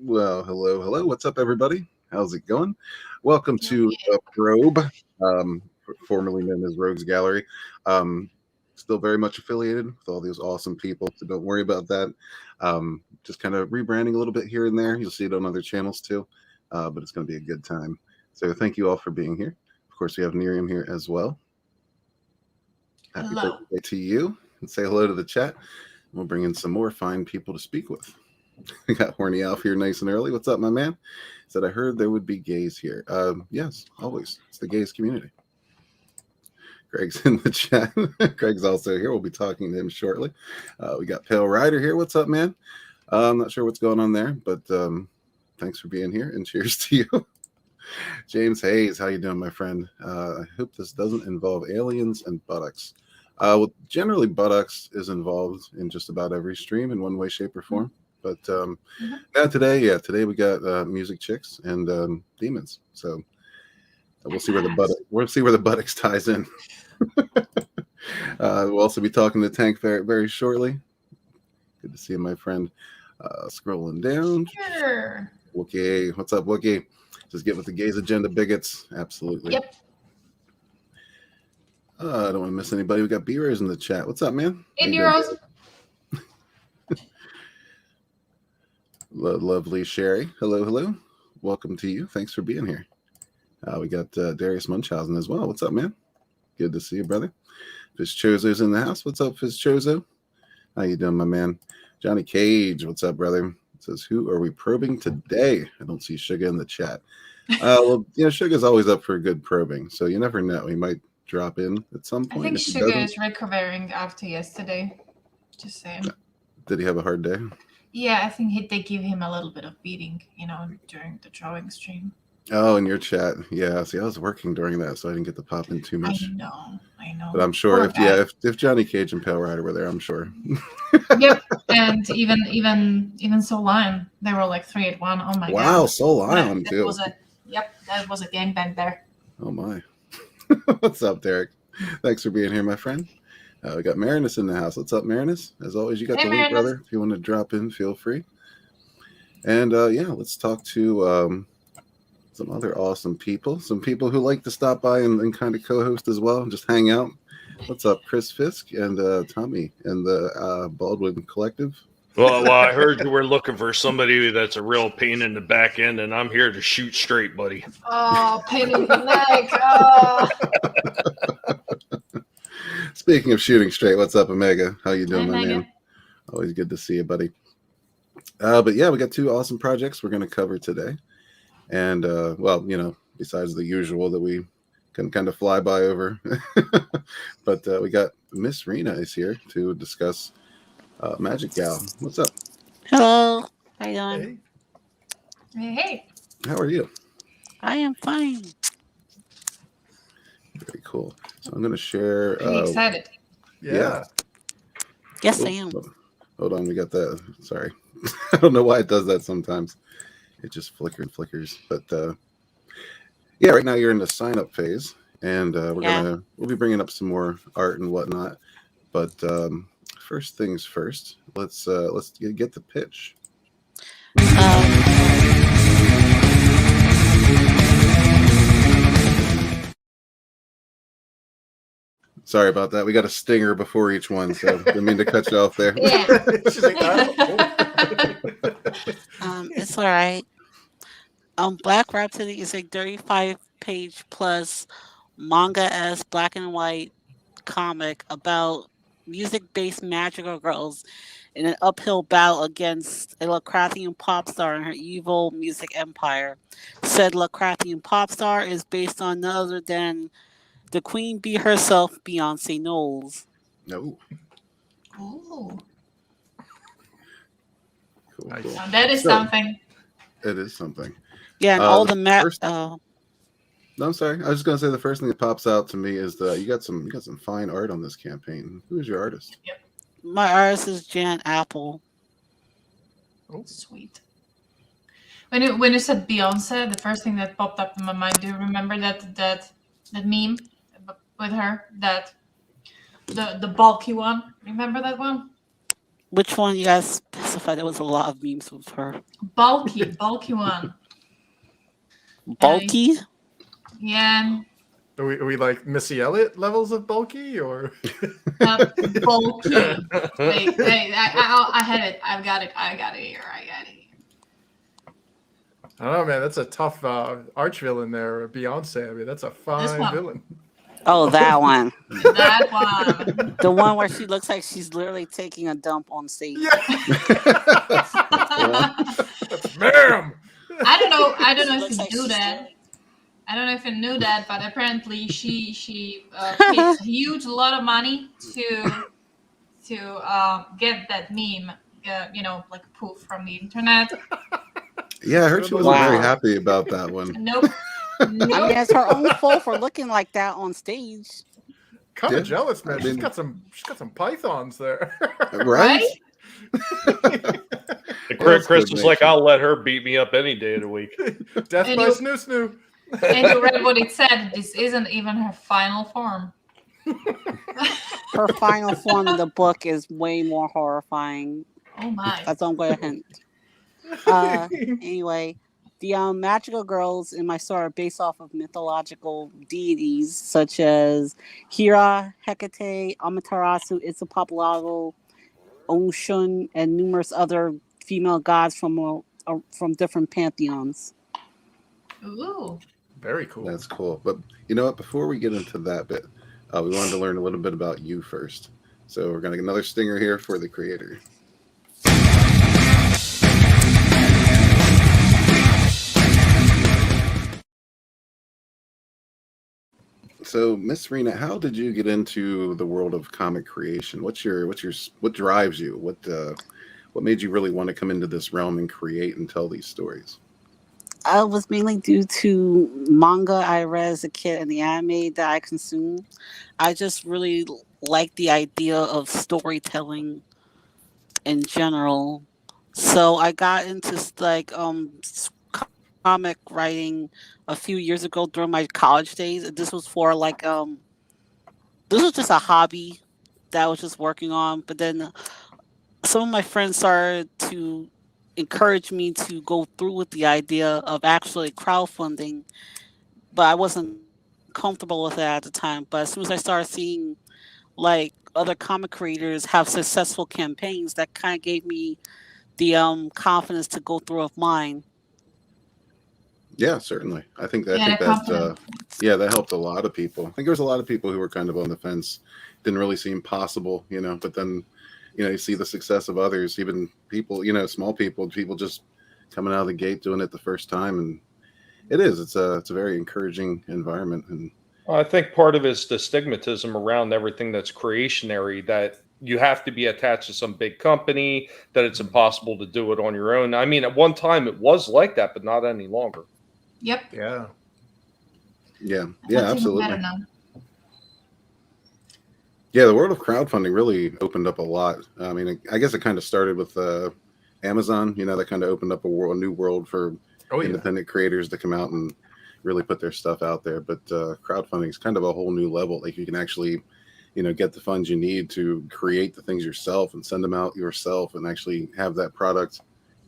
Well, hello. What's up, everybody? How's it going? Welcome Oh, to the Probe, formerly known as Rogues Gallery. Um, Still very much affiliated with all these awesome people, so don't worry about that. Just kind of rebranding a little bit here and there. You'll see it on other channels too, but it's going to be a good time. So thank you all for being here. Of course, we have NyRiam here as well. Happy hello. birthday to you, and say hello to the chat. We'll bring in some more fine people to speak with. We got Horny Alf here nice and early. What's up, my man? Said I heard there would be gays here. Yes, always. It's the gays community. Greg's in the chat. Greg's also here. We'll be talking to him shortly. We got Pale Rider here. What's up, man? I'm not sure what's going on there, but thanks for being here and cheers to you. James Hayes, how you doing, my friend? I hope this doesn't involve aliens and buttocks. Well, generally, buttocks is involved in just about every stream in one way, shape, or form. But now today we got music chicks and demons. So we'll see where the buttocks ties in. We'll also be talking to Tank very shortly. Good to see you, my friend. Scrolling down. Sure. Wookie, what's up, Wookie? Just get with the gays agenda, bigots. Absolutely. Yep. I don't want to miss anybody. We got B-Rose in the chat. What's up, man? How you doing? €8. Lovely Sherry. Hello. Welcome to you. Thanks for being here. We got Darius Munchausen as well. What's up, man? Good to see you, brother. Fizchozo's in the house. What's up, Fizchozo? How you doing, my man? Johnny Cage. What's up, brother? It says, who are we probing today? I don't see Sugar in the chat. Well, Sugar's always up for a good probing, so you never know. He might drop in at some point. I think Sugar is recovering after yesterday. Just saying. Did he have a hard day? Yeah, I think they give him a little bit of beating, during the drawing stream. Oh, in your chat. Yeah, see, I was working during that, so I didn't get to pop in too much. I know. But I'm sure if Johnny Cage and Pale Rider were there, I'm sure. Yep, and even Soul Lion, they were like 3-1. Oh my god! Wow, Soul Lion too. That was a gangbang there. Oh my! What's up, Derek? Thanks for being here, my friend. We got Marinus in the house. What's up, Marinus? As always, you got the link, brother. If you want to drop in, feel free. And let's talk to some other awesome people. Some people who like to stop by and kind of co-host as well and just hang out. What's up, Chris Fisk and Tommy and the Baldwin Collective? Well, I heard you were looking for somebody that's a real pain in the back end, and I'm here to shoot straight, buddy. Oh, pain in the neck. Oh. Speaking of shooting straight, what's up, Omega? How you doing, Hi, my Omega. man? Always good to see you, buddy. But yeah, we got two awesome projects we're going to cover today. And, besides the usual that we can kind of fly by over. But we got Miss Rena is here to discuss Magic Gal. What's up? Hello. How you doing? Hey. How are you? I am fine. Very cool. So I'm going to share. Pretty excited. Yeah. Yes, I am. Hold on. We got that. Sorry. I don't know why it does that sometimes. It just flickers. But right now you're in the sign up phase, and we'll be bringing up some more art and whatnot. But first things first, let's get the pitch. Sorry about that. We got a stinger before each one, so didn't mean to cut you off there. Yeah. It's all right. Black Rhapsody is a 35-page plus manga-esque black and white comic about music-based magical girls in an uphill battle against a Lovecraftian pop star and her evil music empire. Said Lovecraftian pop star is based on none other than the queen bee herself, Beyonce Knowles. No. Ooh. Cool. That is something. It is something. Yeah, and all the No, I'm sorry. I was just gonna say the first thing that pops out to me is that you got some fine art on this campaign. Who is your artist? Yep. My artist is Jan Apple. Oh, sweet. When you said Beyonce, the first thing that popped up in my mind. Do you remember that meme with her? That the bulky one. Remember that one? Which one you guys specified? There was a lot of memes with her. Bulky one. Bulky? Yeah, Are we like Missy Elliott levels of bulky or? bulky. Wait, I had it. I got it here. I don't know, man. That's a tough arch villain there, Beyonce. I mean, that's a fine one. villain. Oh, that one. That one. The one where she looks like she's literally taking a dump on stage. Yeah. Ma'am. I don't know She if looks you like knew she's that. literally- I don't know if you knew that, but apparently she paid a huge lot of money to get that meme, like poof from the internet. Yeah, I heard she wasn't very Wow. happy about that one. Nope. I mean, it's her own fault for looking like that on stage. Kind Yeah. of jealous, man. I mean- She's got some pythons there. Right? Chris was like, "I'll let her beat me up any day of the week." Death And by you- snoo snoo. And you read what it said. This isn't even her final form. Her final form in the book is way more horrifying. Oh my. That's all I'm going to hint. Anyway, the magical girls in my story are based off of mythological deities such as Hera, Hecate, Amaterasu, Itzapapalago, Oshun, and numerous other female gods from different pantheons. Ooh. Very cool. That's cool. But you know what? Before we get into that bit, we wanted to learn a little bit about you first. So we're going to get another stinger here for the creator. So, Miss Rena, how did you get into the world of comic creation? What drives you? What made you really want to come into this realm and create and tell these stories? It was mainly due to manga I read as a kid and the anime that I consumed. I just really like the idea of storytelling in general. So I got into comic writing a few years ago during my college days. This was for this was just a hobby that I was just working on. But then some of my friends started to encourage me to go through with the idea of actually crowdfunding, but I wasn't comfortable with that at the time. But as soon as I started seeing like other comic creators have successful campaigns, that kind of gave me the confidence to go through with mine. Yeah, certainly. I think Yeah, that helped a lot of people. I think there was a lot of people who were kind of on the fence, didn't really seem possible, but then you see the success of others, even people, small people just coming out of the gate doing it the first time, and it's a very encouraging environment. And I think part of it is the stigmatism around everything that's creationary, that you have to be attached to some big company, that it's impossible to do it on your own. I mean, at one time it was like that, but not any longer. Yep. Yeah. Yeah, That's even absolutely. better now. Yeah, the world of crowdfunding really opened up a lot. I mean, I guess it kind of started with Amazon. That kind of opened up a new world for independent creators to come out and really put their stuff out there. But crowdfunding is kind of a whole new level. Like you can actually, get the funds you need to create the things yourself and send them out yourself, and actually have that product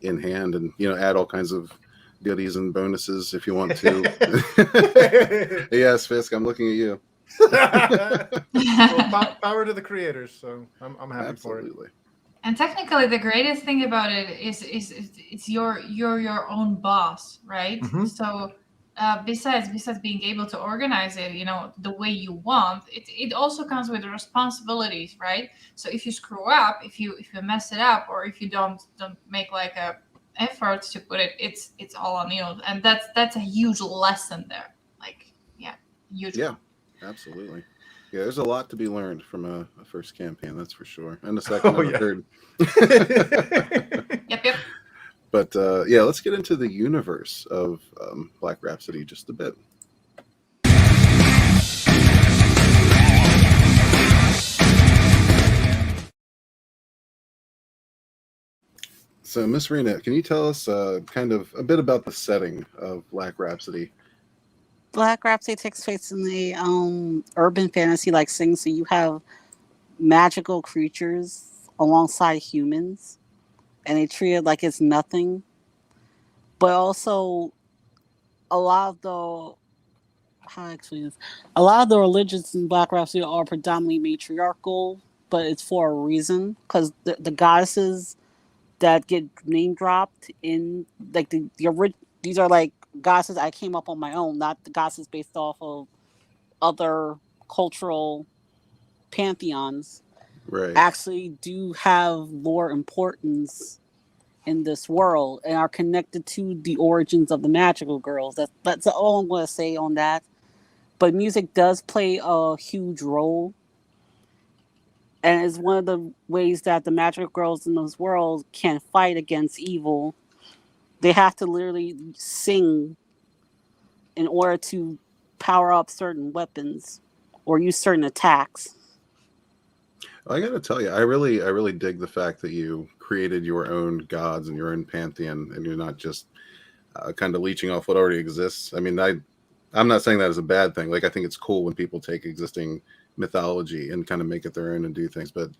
in hand, and add all kinds of goodies and bonuses if you want to. Yes, Fisk, I'm looking at you. Well, power to the creators, so I'm happy Absolutely. for it. And technically, the greatest thing about it is it's you're your own boss, right? Mhm. So besides being able to organize it, the way you want, it also comes with responsibilities, right? So if you screw up, if you mess it up, or if you don't make like a effort to put it, it's all on you, and that's a huge lesson there. Like, huge. Yeah, absolutely. Yeah, there's a lot to be learned from a first campaign, that's for sure. And the second I've heard. Yep. But let's get into the universe of Black Rhapsody just a bit. So, Miss Rena, can you tell us kind of a bit about the setting of Black Rhapsody? Black Rhapsody takes place in the urban fantasy like thing, so you have magical creatures alongside humans, and they treat it like it's nothing. But also, a lot of the how actually is a lot of the religions in Black Rhapsody are predominantly matriarchal, but it's for a reason because the goddesses that get name dropped in like these are like goddesses I came up on my own, not the goddesses based off of other cultural pantheons. Right. Actually, do have lore importance in this world and are connected to the origins of the magical girls. That's all I'm going to say on that. But music does play a huge role, and is one of the ways that the magical girls in this world can fight against evil. They have to literally sing in order to power up certain weapons or use certain attacks. I got to tell you, I really dig the fact that you created your own gods and your own pantheon, and you're not just kind of leeching off what already exists. I mean, I'm not saying that as a bad thing. Like, I think it's cool when people take existing mythology and kind of make it their own and do things. But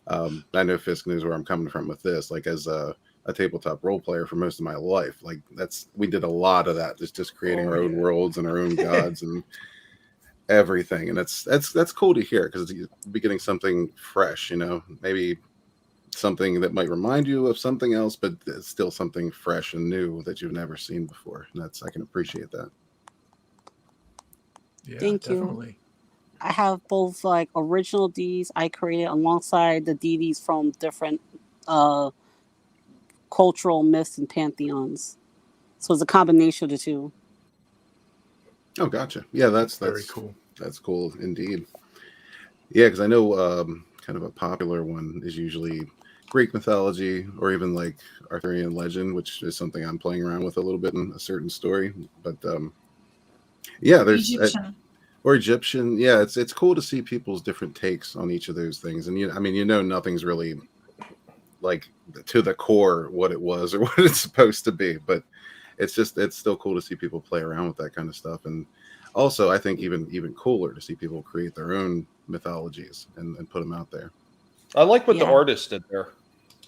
I know Fisk knows where I'm coming from with this. Like, as a tabletop role player for most of my life, like we did a lot of that, just creating our own worlds and our own gods and everything. And that's cool to hear, because it's getting something fresh, maybe something that might remind you of something else, but it's still something fresh and new that you've never seen before. And I can appreciate that. Yeah, Thank definitely. you. I have both like original deities I created alongside the deities from different cultural myths and pantheons. So it's a combination of the two. Oh, gotcha. Yeah, that's Very cool. That's cool indeed. Yeah, because I know kind of a popular one is usually Greek mythology, or even like Arthurian legend, which is something I'm playing around with a little bit in a certain story. But yeah, there's Egyptian. or Egyptian. Yeah, it's cool to see people's different takes on each of those things. And nothing's really like to the core what it was or what it's supposed to be, but it's still cool to see people play around with that kind of stuff. And also, I think even cooler to see people create their own mythologies and put them out there. I like what the Yeah. artist did there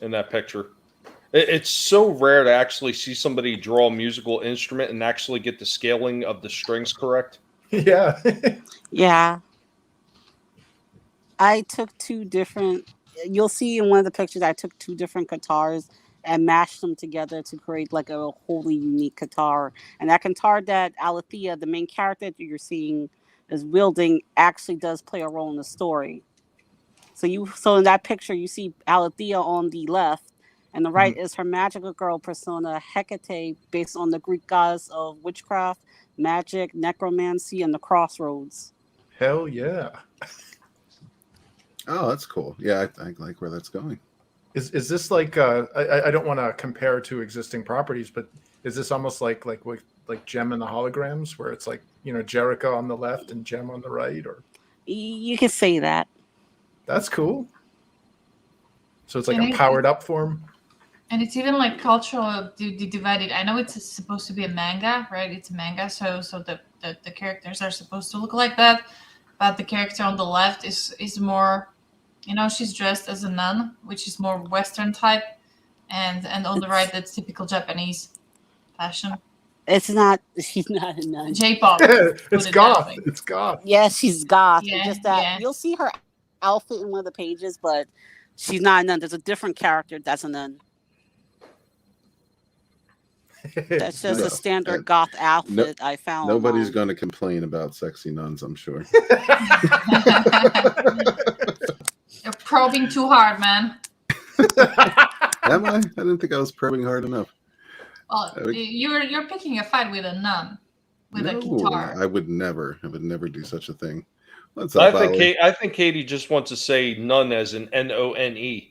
in that picture. It's so rare to actually see somebody draw a musical instrument and actually get the scaling of the strings correct. Yeah. Yeah. I took two different. You'll see in one of the pictures, I took two different guitars and mashed them together to create like a wholly unique guitar. And that guitar that Alethea, the main character that you're seeing, is wielding, actually does play a role in the story. So in that picture, you see Alethea on the left, and the right is her magical girl persona, Hecate, based on the Greek goddess of witchcraft, magic, necromancy, and the crossroads. Hell yeah. Oh, that's cool. Yeah, I like where that's going. Is this like I don't want to compare to existing properties, but is this almost like Gem and the Holograms, where it's like, Jericho on the left and Gem on the right? Or You can say that. that's cool. So it's like And a powered up form. And it's even like cultural divided. I know it's supposed to be a manga, right? It's a manga, so the characters are supposed to look like that. But the character on the left is more, she's dressed as a nun, which is more Western type, and on the right, that's typical Japanese fashion. She's not a nun. J-pop. It's goth. It's goth. Yes, she's goth. Yeah, Just that yeah. you'll see her outfit in one of the pages, but she's not a nun. There's a different character that's a nun. That's just No, a standard goth outfit I found. Nobody's online. going to complain about sexy nuns, I'm sure. You're probing too hard, man. Am I? I didn't think I was probing hard enough. Well, you're picking a fight with a nun with a guitar. I would never do such a thing. What's up, I think Katie just wants to say none as in None.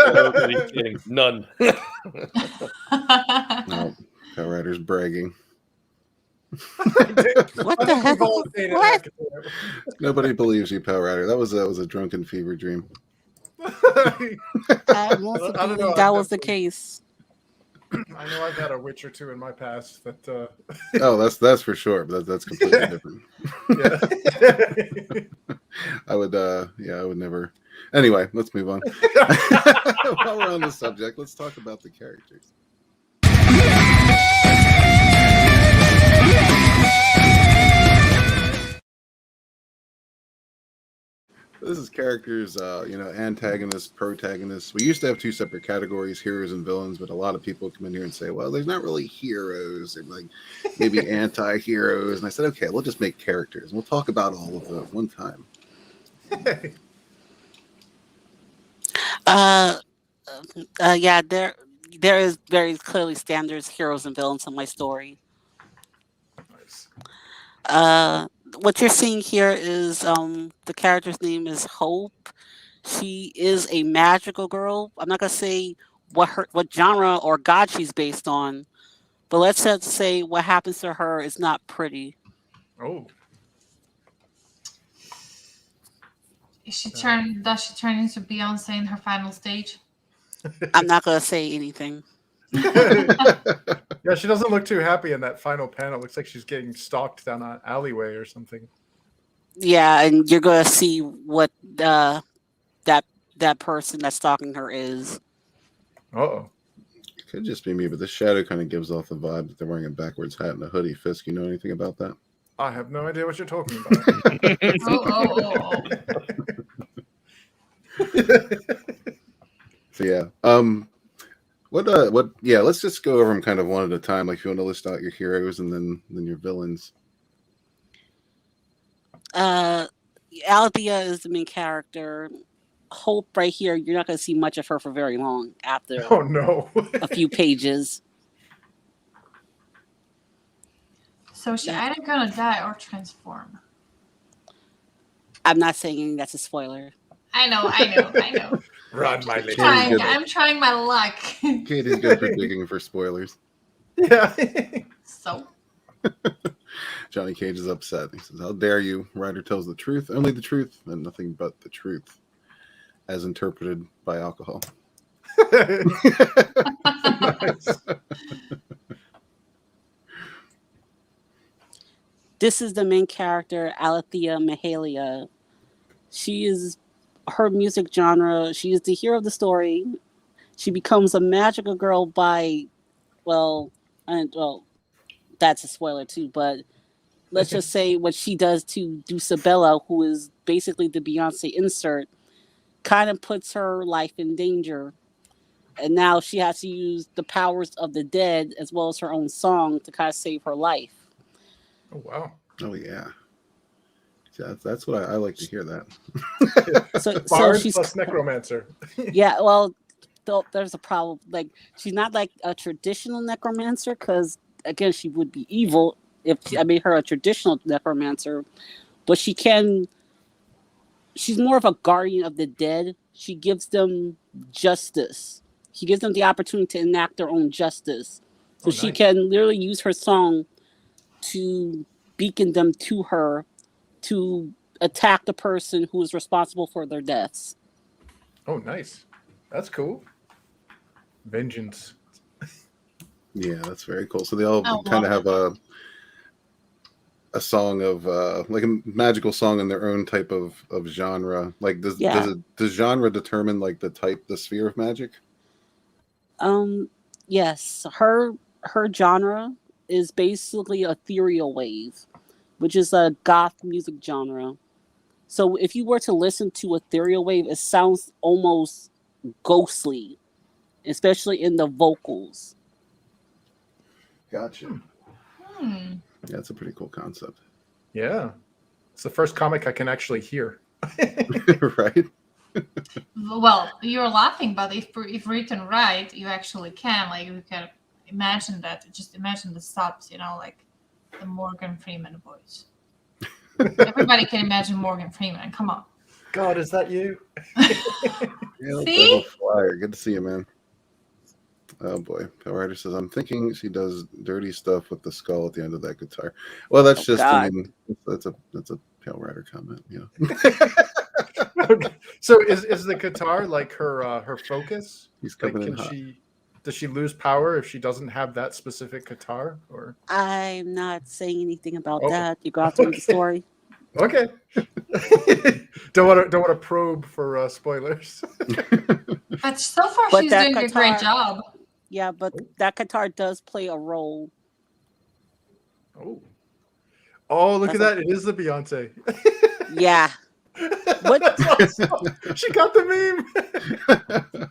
Everybody's kidding. None. No, Power Rider's bragging. What the hell? What? Nobody believes you, Power Rider. That was a drunken fever dream. I want to I don't believe know. that was the case. I know I've had a witch or two in my past that Oh, that's for sure. But that's completely different. yeah. I would never. Anyway, let's move on. While we're on the subject, let's talk about the characters. This is characters, antagonists, protagonists. We used to have two separate categories, heroes and villains, but a lot of people come in here and say, well, there's not really heroes. They're like maybe anti-heroes. And I said, okay, we'll just make characters. We'll talk about all of them at one time. Yeah, there is very clearly standards, heroes and villains in my story. Nice. What you're seeing here is the character's name is Hope. She is a magical girl. I'm not gonna say what genre or god she's based on, but let's just say what happens to her is not pretty. Oh, Does she turn into Beyonce in her final stage? I'm not gonna say anything. yeah. She doesn't look too happy in that final panel. It looks like she's getting stalked down an alleyway or something. Yeah, and you're gonna see what that person that's stalking her is. Uh-oh. It could just be me, but this shadow kind of gives off the vibe that they're wearing a backwards hat and a hoodie. Fisk, you know anything about that? I have no idea what you're talking about. So yeah. Let's just go over them kind of one at a time. Like if you want to list out your heroes and then your villains. Althea is the main character. Hope right here, you're not going to see much of her for very long after Oh no. a few pages. So she either gonna die or transform. I'm not saying that's a spoiler. I know. Run, my lady. I'm trying my luck. Katie's good for digging for spoilers. Yeah. So Johnny Cage is upset. He says, how dare you? Ryder tells the truth, only the truth, and nothing but the truth, as interpreted by alcohol. Nice. This is the main character, Althea Mahalia. She is her music genre. She is the hero of the story. She becomes a magical girl by, that's a spoiler too, but let's just say what she does to Dulcibella, who is basically the Beyonce insert, kind of puts her life in danger. And now she has to use the powers of the dead as well as her own song to kind of save her life. Oh wow. Oh yeah. That's what I like to hear that. Bard she's plus necromancer. yeah, well, there's a problem. Like she's not like a traditional necromancer because again, she would be evil if I made her a traditional necromancer. But she's more of a guardian of the dead. She gives them justice. She gives them the opportunity to enact their own justice. So she can literally use her song to beacon them to her to attack the person who is responsible for their deaths. Oh, nice. That's cool. Vengeance. Yeah, that's very cool. So they all kind of have a song of like a magical song in their own type of genre. Like does genre determine like the sphere of magic? Yes. Her genre is basically ethereal wave, which is a goth music genre. So if you were to listen to ethereal wave, it sounds almost ghostly, especially in the vocals. Gotcha. Yeah, that's a pretty cool concept. Yeah. It's the first comic I can actually hear. Right? well, you're laughing, but if written right, you actually can. Like you can imagine that. Just imagine the subs, like the Morgan Freeman voice. Everybody can imagine Morgan Freeman. Come on. God, is that you? See? Flyer. Good to see you, man. Oh boy. Pale Rider says, I'm thinking she does dirty stuff with the skull at the end of that guitar. Well, that's that's a Pale Rider comment, yeah. Okay. So is the guitar like her focus? He's coming in can hot. Does she lose power if she doesn't have that specific guitar? Or I'm not saying anything about that. You got to read the story. Okay. don't want to probe for spoilers. But so far, But she's that doing a great guitar- job. Yeah, but that guitar does play a role. Oh, look That's at that! It is the Beyonce. Yeah. What? That's awesome. She got the meme.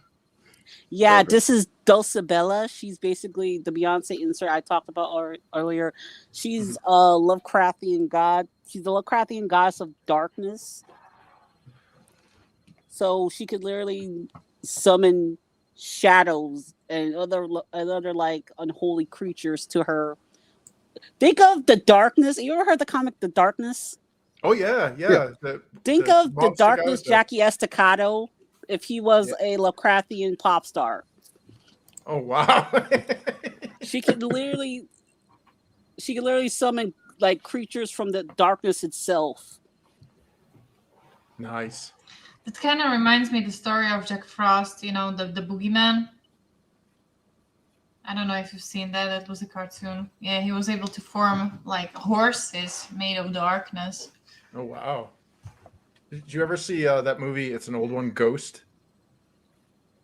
Yeah, Perfect. this is Dulcibella. She's basically the Beyonce insert I talked about earlier. She's a Lovecraftian god. She's the Lovecraftian goddess of darkness. So she could literally summon shadows and other like unholy creatures to her. Think of the darkness. You ever heard the comic The Darkness? Oh yeah. Think the of the monster guy darkness with the- Jackie Estacado if he was a Lovecraftian pop star. Oh wow. She could literally summon like creatures from the darkness itself. Nice. It kind of reminds me the story of Jack Frost, you know, the boogeyman. I don't know if you've seen that. That was a cartoon. Yeah, he was able to form like horses made of darkness. Oh wow. Did you ever see that movie? It's an old one, Ghost.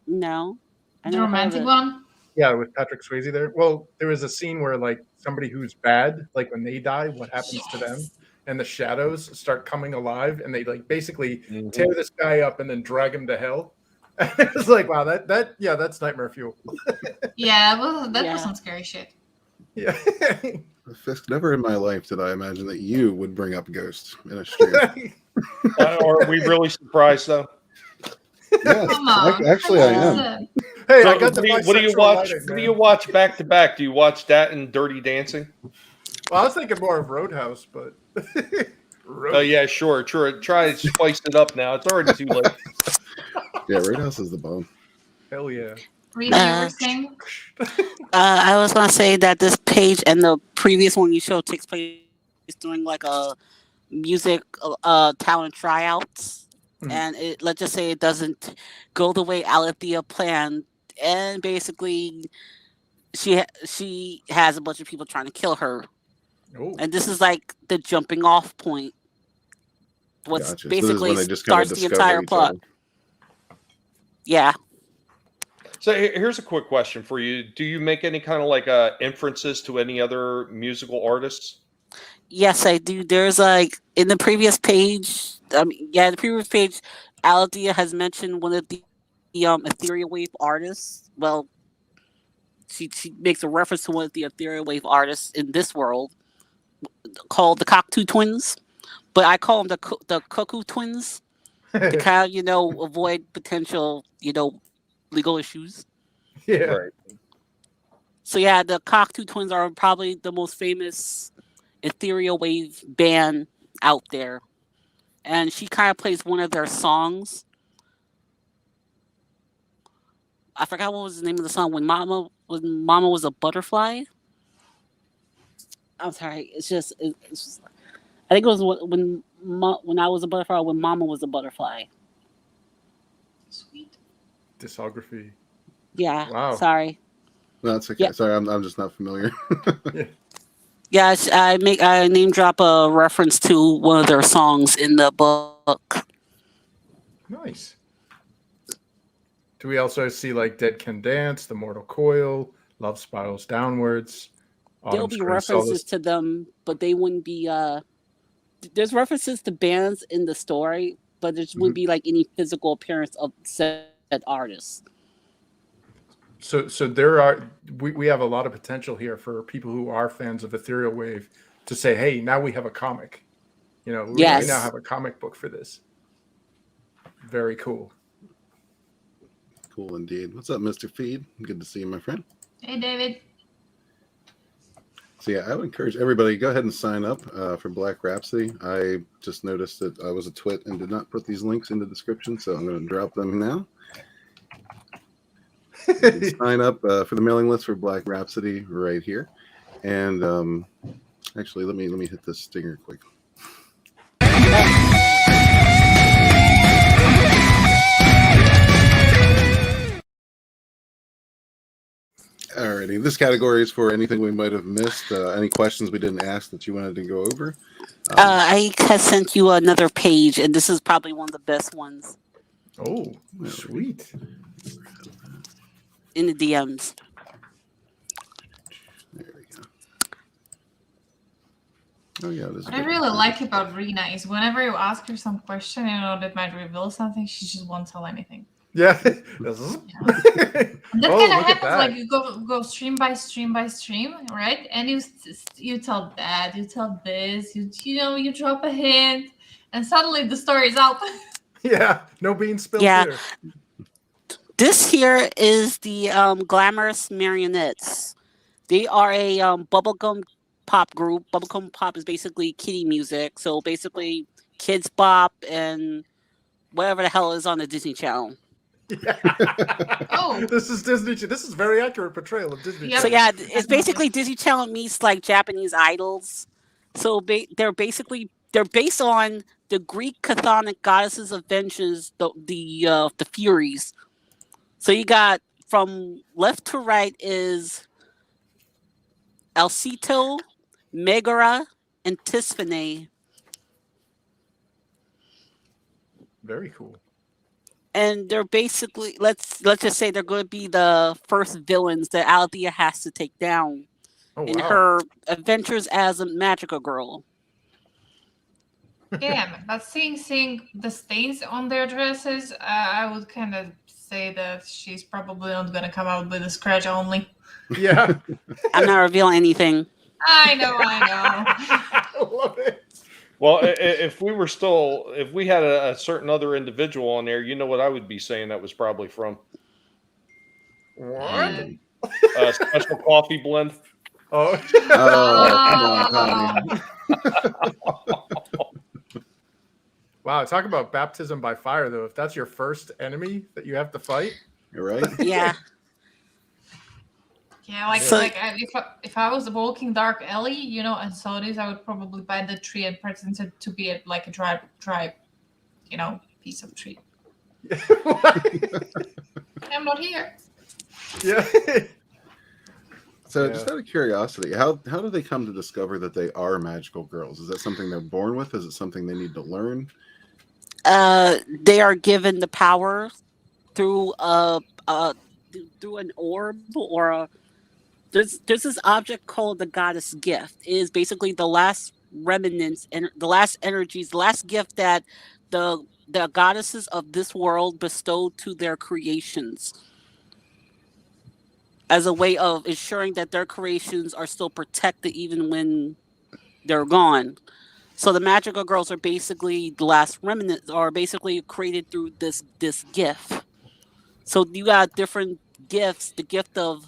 No. I The never heard of romantic it. one. Yeah, with Patrick Swayze there. Well, there was a scene where like somebody who's bad, like when they die, what happens to them? Yes. And the shadows start coming alive, and they like basically Mhm. tear this guy up and then drag him to hell. It's like wow, that's nightmare fuel. Yeah, well, that Yeah. was some scary shit. Yeah. Fisk, never in my life did I imagine that you would bring up ghosts in a stream. Are we really surprised though? Yes, Come on. actually, I Come am. on. Hey, So I got the what do you bisexual watch? lighting, What do man. you watch back to back? Do you watch that and Dirty Dancing? Well, I was thinking more of Roadhouse, but Oh yeah, sure. Try to spice it up now. It's already too late. Yeah, Roadhouse is the bomb. Hell yeah. Rita, you were saying? I was gonna say that this page and the previous one you showed takes place during like a music talent tryouts, Mhm. and let's just say it doesn't go the way Alethea planned, and basically she has a bunch of people trying to kill her, Oh, and this is like the jumping off point. What's Gotcha. So this is basically when they just kind of starts the discover entire each plot. other. Yeah. So here's a quick question for you: do you make any kind of like inferences to any other musical artists? Yes, I do. There's like in the previous page. The previous page, Alethea has mentioned one of the ethereal wave artists. Well, she makes a reference to one of the ethereal wave artists in this world called the Cocteau Twins, but I call them the Cuckoo Twins to kind of avoid potential legal issues. yeah. Right. So yeah, the Cocteau Twins are probably the most famous ethereal wave band out there, and she kind of plays one of their songs. I forgot what was the name of the song. When Mama was a butterfly. I'm sorry. It's just I think it was when I was a butterfly. When Mama was a butterfly. Sweet. Discography. Yeah. Wow. Sorry. No, it's okay. Yeah. Sorry, I'm just not familiar. Yeah, I name drop a reference to one of their songs in the book. Nice. Do we also see like Dead Can Dance, The Mortal Coil, Love Spirals Downwards? There'll Autumn be Spring references Solace? to them, but they wouldn't be. There's references to bands in the story, but there wouldn't be like any physical appearance of said artists. So there are we have a lot of potential here for people who are fans of Ethereal Wave to say, hey, now we have a comic. We now have a comic book for this. Very cool. Cool indeed. What's up, Mr. Feed? Good to see you, my friend. Hey, David. So yeah, I would encourage everybody go ahead and sign up for Black Rhapsody. I just noticed that I was a twit and did not put these links in the description, so I'm going to drop them now. Sign up for the mailing list for Black Rhapsody right here, and actually, let me hit this stinger quick. Alrighty, this category is for anything we might have missed. Any questions we didn't ask that you wanted to go over? I have sent you another page, and this is probably one of the best ones Oh, sweet. in the DMs. There we go. Oh yeah, this is What I really like about Rena is whenever you ask her some question, that might reveal something, she just won't tell anything. Yeah. And that Oh, kind of look at happens that. like you go stream by stream by stream, right? And you tell that, you tell this, you drop a hint, and suddenly the story is out. Yeah, no beans spilled Yeah. here. This here is the Glamorous Marionettes. They are a bubblegum pop group. Bubblegum pop is basically kiddie music. So basically kids bop and whatever the hell is on the Disney Channel. Yeah. Oh. This is Disney. This is very accurate portrayal of Disney. Yep. So Channel. yeah, it's basically Disney Channel meets like Japanese idols. So they're based on the Greek chthonic goddesses of vengeance, the Furies. So you got from left to right is Alcito, Megara, and Tisphane. Very cool. And they're basically let's just say they're going to be the first villains that Althea has to take down in her adventures as a magical girl. Yeah, but seeing the stains on their dresses, I would kind of say that she's probably not going to come out with a scratch only. Yeah. I'm not revealing anything. I know. I love it. Well, if we had a certain other individual on there, you know what I would be saying that was probably from? What? A special coffee blend. Oh. Come on, Tommy. Wow, talk about baptism by fire, though. If that's your first enemy that you have to fight, You're right. Yeah. Yeah, if I was walking dark alley, and saw this, I would probably buy the tree and pretend it to be like a dry, piece of tree. I'm not here. Yeah. So, just out of curiosity, how do they come to discover that they are magical girls? Is that something they're born with? Is it something they need to learn? They are given the power through through an orb or there's this object called the goddess gift. It is basically the last remnants and the last energies, the last gift that the goddesses of this world bestowed to their creations as a way of ensuring that their creations are still protected even when they're gone. So the magical girls are basically the last remnants, are basically created through this gift. So you got different gifts: the gift of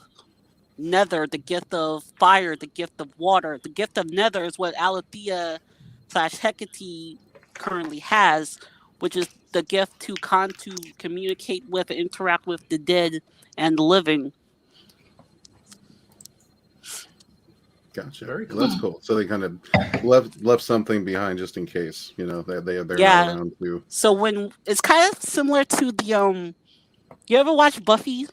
nether, the gift of fire, the gift of water. The gift of nether is what Alethea / Hecate currently has, which is the gift to communicate with and interact with the dead and the living. Gotcha. Very Well, that's cool. So they kind of left something behind just in case, they're not around to. So when it's kind of similar to the you ever watch Buffy?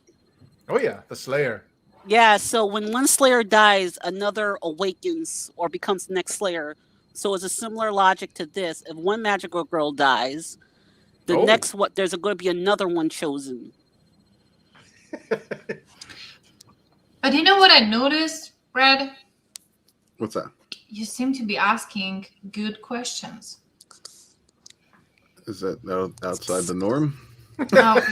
Oh yeah, the Slayer. Yeah, so when one Slayer dies, another awakens or becomes the next Slayer. So it's a similar logic to this. If one magical girl dies, the next one, there's going to be another one chosen. But you know what I noticed, Brad? What's that? You seem to be asking good questions. Is that outside the norm? Well,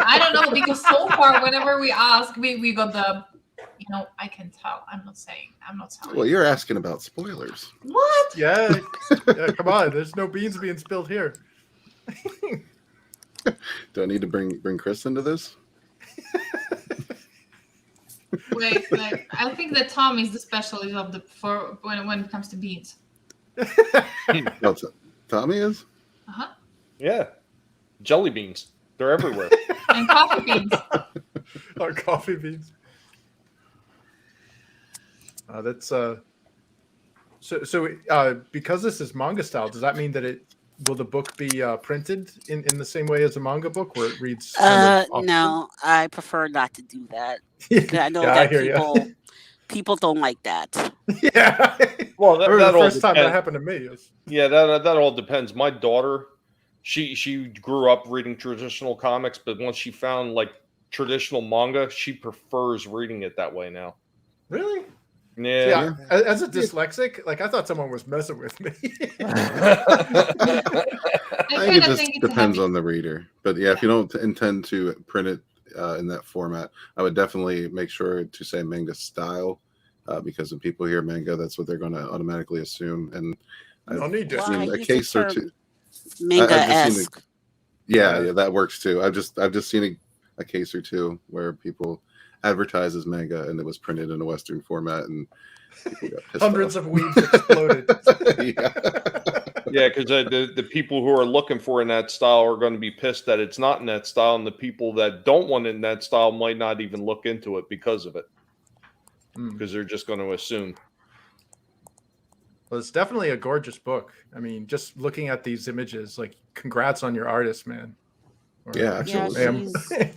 I don't know, because so far, whenever we ask, we got the, I can tell. I'm not telling. Well, you're asking about spoilers. What? Yeah, come on. There's no beans being spilled here. Do I need to bring Chris into this? Wait, I think that Tom is the specialist for when it comes to beans. What's it? Tommy is? Uh-huh. Yeah. Jelly beans. They're everywhere. And coffee beans. Our coffee beans. That's so because this is manga style, does that mean that it will the book be printed in the same way as a manga book, where it reads kind of No, I prefer not to do that. I know Yeah, I that hear you. people don't like that. Yeah. Well, I remember that the all first time that depends. happened to me. It was- Yeah, that all depends. My daughter, she grew up reading traditional comics, but once she found like traditional manga, she prefers reading it that way now. Really? Yeah. Yeah. As a dyslexic, like I thought someone was messing with me. I think it just depends on the reader. But yeah, if you don't intend to print it in that format, I would definitely make sure to say manga style, because when people hear manga, that's what they're going to automatically assume. And I've seen a case or two. Manga-esque. Yeah, that works too. I've just seen a case or two where people advertise as manga and it was printed in a Western format, and people got pissed Hundreds off. of weebs exploded. Yeah, because the people who are looking for in that style are going to be pissed that it's not in that style, and the people that don't want it in that style might not even look into it because of it, because they're just going to assume. Well, it's definitely a gorgeous book. I mean, just looking at these images, like, congrats on your artist, man. Yeah, absolutely. Yeah,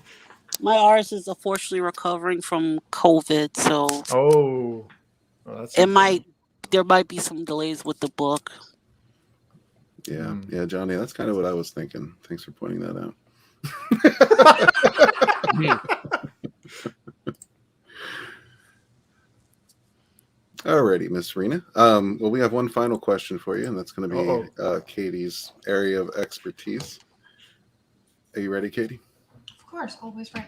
my artist is unfortunately recovering from COVID, so there might be some delays with the book. Yeah, Johnny, that's kind of what I was thinking. Thanks for pointing that out. Alrighty, Miss Rena. Well, we have one final question for you, and that's going to be Katie's area of expertise. Are you ready, Katie? Of course, always ready.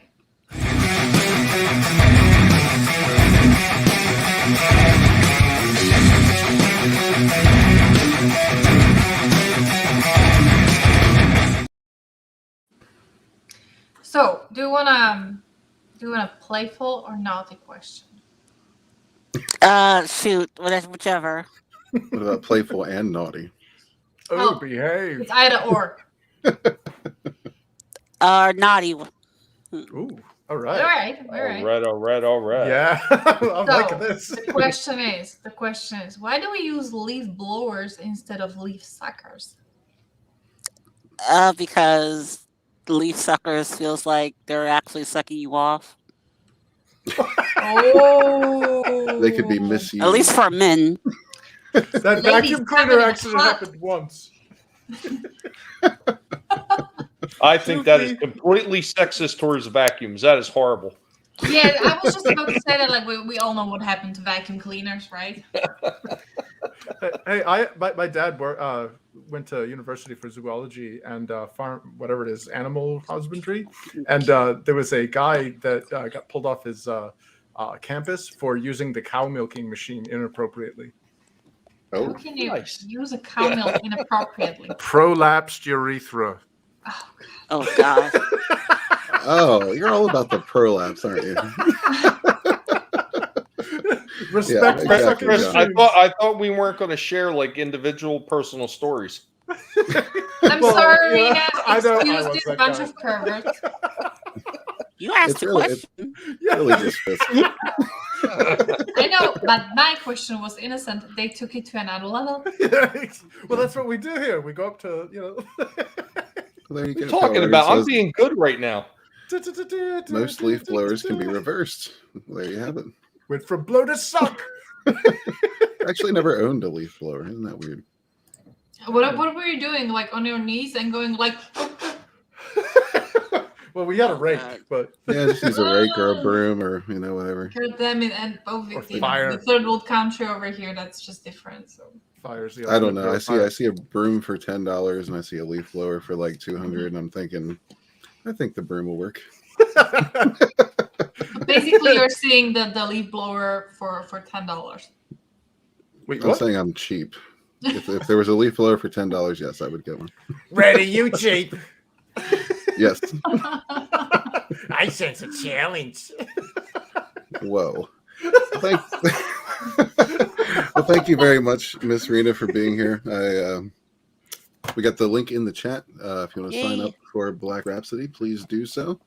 So, do you want a playful or naughty question? Shoot, whichever. What about playful and naughty? Oh, behave. It's either or. Naughty. Ooh, all right. All right. Yeah, I'm liking this. The question is, why do we use leaf blowers instead of leaf suckers? Because leaf suckers feels like they're actually sucking you off. Oh, they could be misused. At least for men. That vacuum cleaner accident happened once. I think that is completely sexist towards vacuums. That is horrible. Yeah, I was just about to say that. Like we all know what happened to vacuum cleaners, right? Hey, my dad went to university for zoology and farm, whatever it is, animal husbandry, and there was a guy that got pulled off his campus for using the cow milking machine inappropriately. How can you use a cow milk inappropriately? Prolapsed urethra. Oh God. Oh, you're all about the prolapse, aren't you? Respect for fucking Chris, I thought we weren't going to share like individual personal stories. I'm sorry, Rena. Excuse this bunch of perverts. You asked a question. Really just I know, but my question was innocent. They took it to another level. Well, that's what we do here. We go up to, There you go. Talking about, I'm being good right now. Most leaf blowers can be reversed. There you have it. Went from blow to suck. Actually, never owned a leaf blower. Isn't that weird? What were you doing? Like on your knees and going like? Well, we had a rake, but yeah, just use a rake or a broom or whatever. God damn it! And fire. The third world country over here, that's just different. So fire's the I don't know. I see a broom for $10 and I see a leaf blower for like $200, and I'm thinking, I think the broom will work. Basically, you're seeing the leaf blower for $10. Wait, I'm saying I'm cheap. If there was a leaf blower for $10, yes, I would get one. Ready, you cheap. Yes. I sense a challenge. Whoa. Well, thank you very much, Miss Rena, for being here. We got the link in the chat. If you want to sign up for Black Rhapsody, please do so.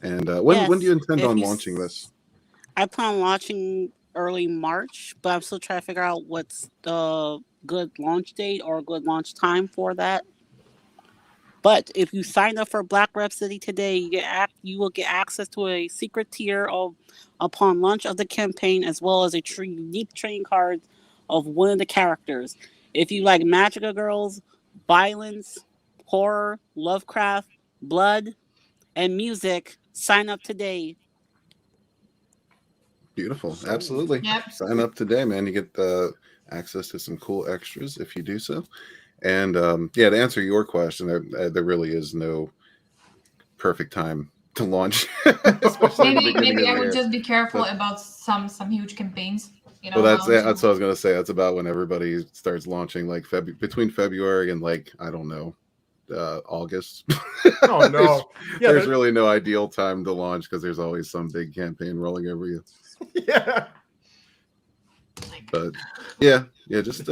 And when do you intend on launching this? I plan on launching early March, but I'm still trying to figure out what's the good launch date or good launch time for that. But if you sign up for Black Rhapsody today, you will get access to a secret tier upon launch of the campaign, as well as a unique trading card of one of the characters. If you like magical girls, violence, horror, Lovecraft, blood, and music, sign up today. Beautiful. Absolutely. Yep. Sign up today, man. You get access to some cool extras if you do so. And to answer your question, there really is no perfect time to launch. Maybe I would just be careful about some huge campaigns. Well, that's what I was gonna say. That's about when everybody starts launching, like between February and I don't know, August. Oh no! There's really no ideal time to launch because there's always some big campaign rolling over you. Yeah. But yeah, just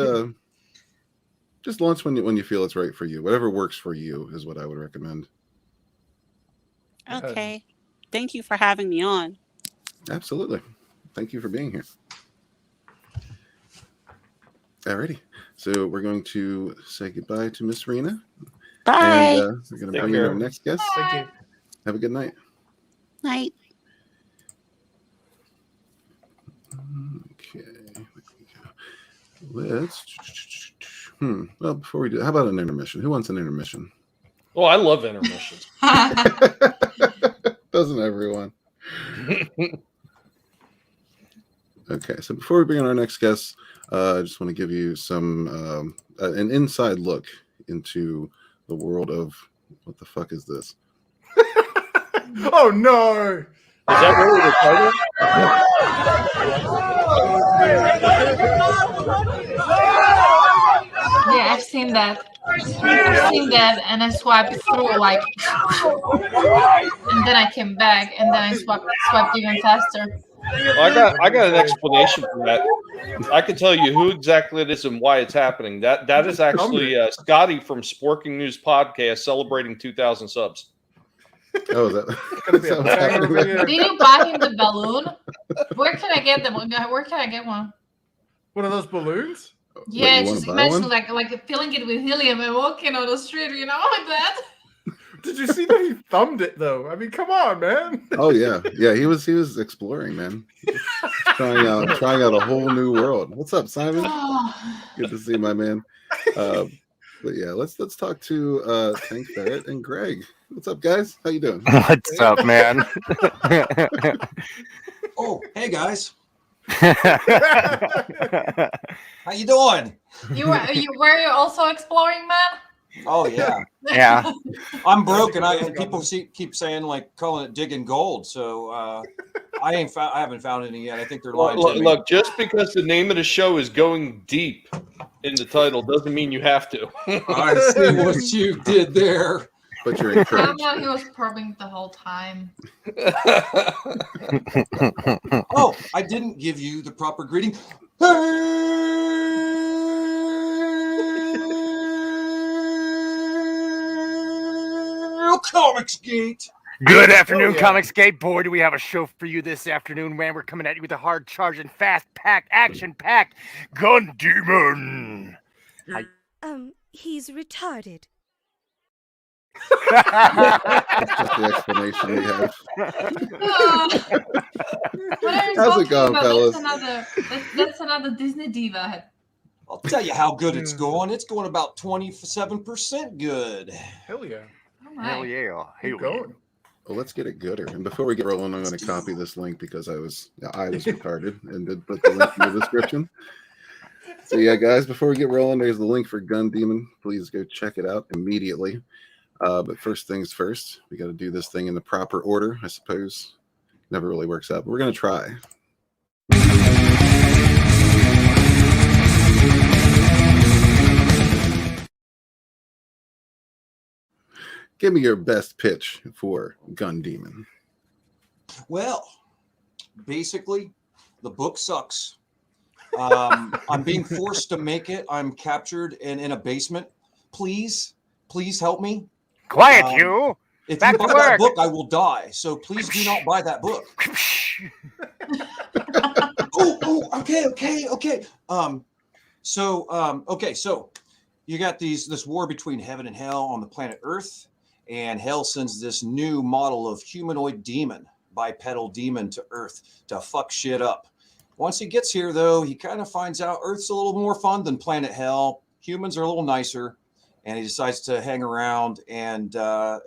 launch when you feel it's right for you. Whatever works for you is what I would recommend. Okay. Thank you for having me on. Absolutely. Thank you for being here. Alrighty. So we're going to say goodbye to Miss Rena. Bye. And we're going to bring in our next guest. Thank you. Have a good night. Night. Okay. Let's. Well, before we do, how about an intermission? Who wants an intermission? Oh, I love intermissions. Doesn't everyone? Okay, so before we bring in our next guest, I just want to give you some an inside look into the world of what the fuck is this? Oh no! Is that really the title? Yeah, I've seen that. And I swiped through and then I came back, and then I swiped even faster. Well, I got an explanation for that. I can tell you who exactly it is and why it's happening. That is actually Scotty from Sporking News Podcast celebrating 2,000 subs. Oh, is that Did you buy him the balloon? Where can I get them? Where can I get one? One of those balloons? Yeah, just imagine like filling it with helium and walking on the street, like that. Did you see that he thumbed it though? I mean, come on, man. Oh yeah, he was exploring, man. trying out a whole new world. What's up, Simon? Good to see you, my man. But yeah, let's talk to Tank Ferret and Greg. What's up, guys? How you doing? What's up, man? Oh, hey guys. How you doing? Were you also exploring, man? Oh yeah. Yeah. I'm broke, and people keep saying calling it digging gold. So I haven't found any yet. I think they're lying to me. Look, just because the name of the show is Going Deep in the title doesn't mean you have to. I see what you did there. But you're encouraged. He was probing the whole time. Oh, I didn't give you the proper greeting. Comics Gate. Good afternoon, Comics Gate. Boy, do we have a show for you this afternoon, man. We're coming at you with a hard-charging, fast-packed, action-packed Gun Demon. He's retarded. That's the explanation we have. How's it going, fellas? That's another Disney diva. I'll tell you how good it's going. It's going about 27% good. Hell yeah. Hell yeah. Keep going. Well, let's get it gooder. And before we get rolling, I'm going to copy this link because I was retarded and did put the link in the description. So yeah, guys, before we get rolling, there's the link for Gun Demon. Please go check it out immediately. But first things first, we got to do this thing in the proper order, I suppose. Never really works out, but we're going to try. Give me your best pitch for Gun Demon. Well, basically, the book sucks. I'm being forced to make it. I'm captured and in a basement. Please help me. Quiet, you. If Back you to buy work. that book, I will die. So please do not buy that book. Okay. So you got this war between heaven and hell on the planet Earth, and hell sends this new model of humanoid demon, bipedal demon, to Earth to fuck shit up. Once he gets here, though, he kind of finds out Earth's a little more fun than planet hell. Humans are a little nicer, and he decides to hang around and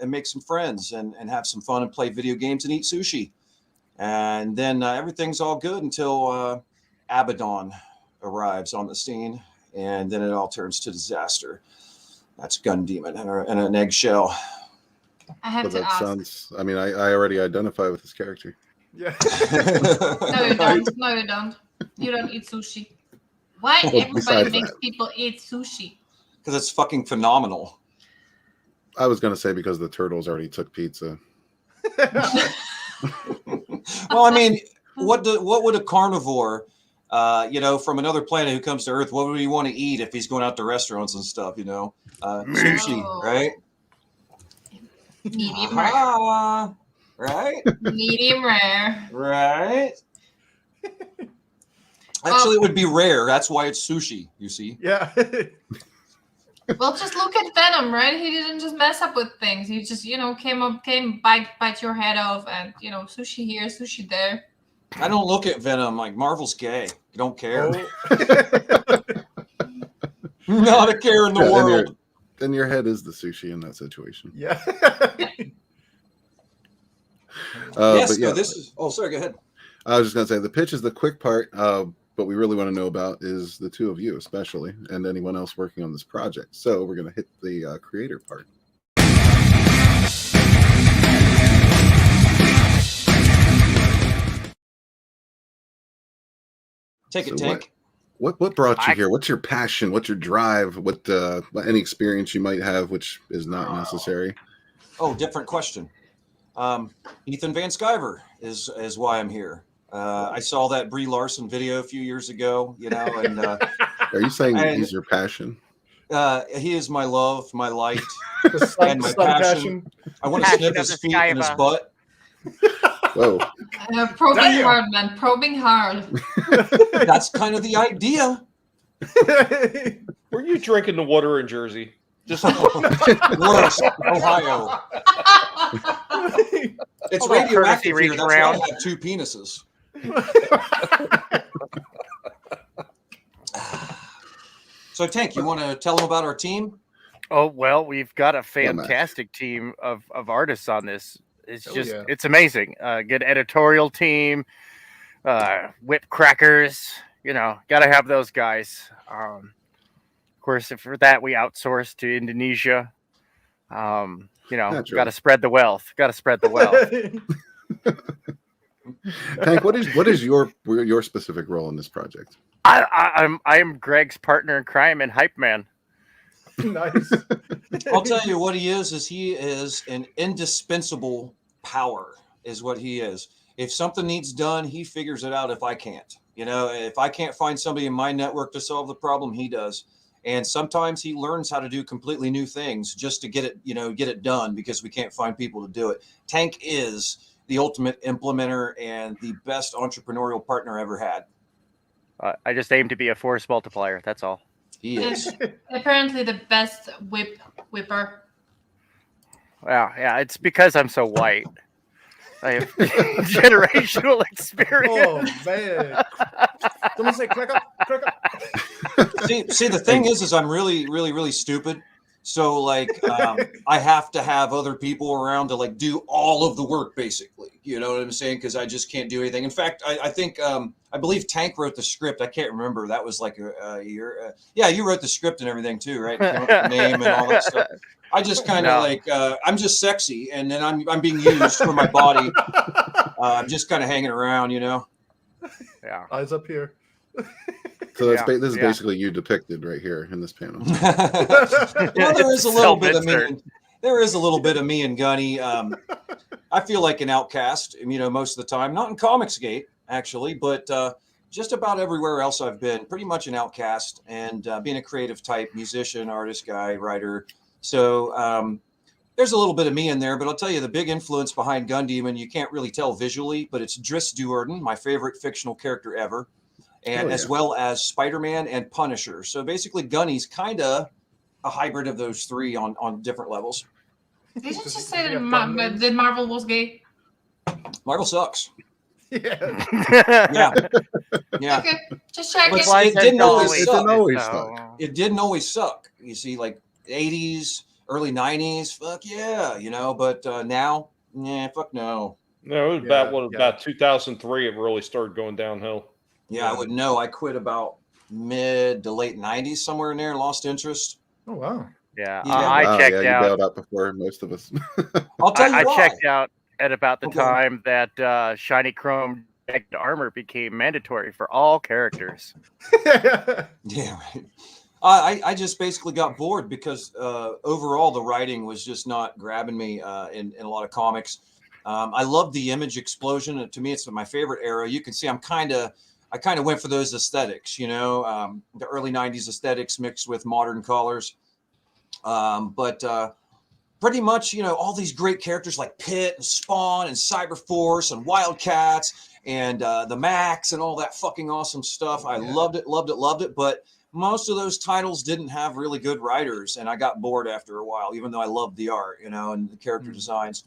make some friends and have some fun and play video games and eat sushi. And then everything's all good until Abaddon arrives on the scene, and then it all turns to disaster. That's Gun Demon and an eggshell. I have But to that ask. sounds. I mean, I already identify with this character. Yeah. No, you don't. No, you don't. You don't eat sushi. Why Well, everybody besides makes that. people eat sushi? Because it's fucking phenomenal. I was gonna say because the turtles already took pizza. Well, I mean, what would a carnivore, from another planet who comes to Earth, what would he want to eat if he's going out to restaurants and stuff? Sushi, Oh. right? Medium rare. Ah, right, Medium rare. right. Actually, it would be rare. That's why it's sushi. You see. Yeah. Well, just look at Venom, right? He didn't just mess up with things. He just, came bite your head off, and sushi here, sushi there. I don't look at Venom like Marvel's gay. I don't care. Oh. Not a care in the Yeah, world. Then your head is the sushi in that situation. Yeah. Yes. But yeah, No, this is. Oh, sorry. Go ahead. I was just gonna say the pitch is the quick part. What we really want to know about is the two of you, especially, and anyone else working on this project. So we're gonna hit the creator part. Take it, So Tank. What brought you here? What's your passion? What's your drive? What any experience you might have, which is not necessary? Oh, different question. Ethan Van Sciver is why I'm here. I saw that Brie Larson video a few years ago, and Are you saying he's your passion? he is my love, my light, The sun, and my sun passion. I want to Passion sniff of his the feet and his Sciver. butt. Whoa! Probing Damn. hard, man. Probing hard. That's kind of the idea. Were you drinking the water in Jersey? Just Worse, Ohio. It's All that radioactive courtesy here. reach That's why around. I have two penises. So, Tank, you want to tell them about our team? Oh, well, we've got a Matt. fantastic team of artists on this. It's Oh, just, yeah. it's amazing. Good editorial team, whip crackers, got to have those guys. Of course, for that, we outsource to Indonesia. Got to spread the wealth. Got to spread the wealth. Tank, what is your specific role in this project? I am Greg's partner in crime and hype man. Nice. I'll tell you what he is he is an indispensable power is what he is. If something needs done, he figures it out if I can't. If I can't find somebody in my network to solve the problem, he does. And sometimes he learns how to do completely new things just to get it done because we can't find people to do it. Tank is the ultimate implementer and the best entrepreneurial partner I ever had. I just aim to be a force multiplier. That's all. He is. Apparently the best whipper. Yeah, it's because I'm so white. I have generational experience. Oh man! Someone say crack up, crack up. See, the thing is I'm really, really, really stupid. So I have to have other people around to do all of the work, basically. You know what I'm saying? Because I just can't do anything. In fact, I think I believe Tank wrote the script. I can't remember. That was like a year. Yeah, you wrote the script and everything too, right? The name and all that stuff. I just kind of I'm just sexy, and then I'm being used for my body. I'm just kind of hanging around, Yeah. Eyes up here. So this is basically you depicted right here in this panel. Well, there is a little bit of me. Self-insert. There is a little bit of me and Gunny. I feel like an outcast, most of the time. Not in Comicsgate, actually, but just about everywhere else I've been. Pretty much an outcast, and being a creative type, musician, artist, guy, writer. So there's a little bit of me in there. But I'll tell you, the big influence behind Gun Demon, you can't really tell visually, but it's Driss Duerden, my favorite fictional character ever. And as well as Spider-Man and Punisher. So basically, Gunny's kind of a hybrid of those three on different levels. Did you Does just he say have thumb names? that Marvel was gay? Marvel sucks. Yeah. Yeah, yeah. Okay, just check But it. it didn't always It suck. didn't always so- suck. It didn't always suck. You see, like 80s, early 90s, fuck yeah, you know. But now, yeah, fuck no. No, it was about 2003 it really started going downhill. Yeah, I wouldn't know. I quit about mid to late 90s, somewhere in there. Lost interest. Oh wow. Yeah, Yeah. I Wow, checked you out. bailed out before most of us. I'll tell you I why. checked out at about the Okay. time that shiny chrome jagged armor became mandatory for all characters. Yeah, right. I just basically got bored because overall the writing was just not grabbing me in a lot of comics. I love the image explosion. To me, it's my favorite era. You can see I kind of went for those aesthetics, you know, the early 90s aesthetics mixed with modern colors. But pretty much, you know, all these great characters like Pitt and Spawn and Cyberforce and Wildcats and the Max and all that fucking awesome stuff. I loved it. But most of those titles didn't have really good writers, and I got bored after a while, even though I loved the art, you know, and the character designs.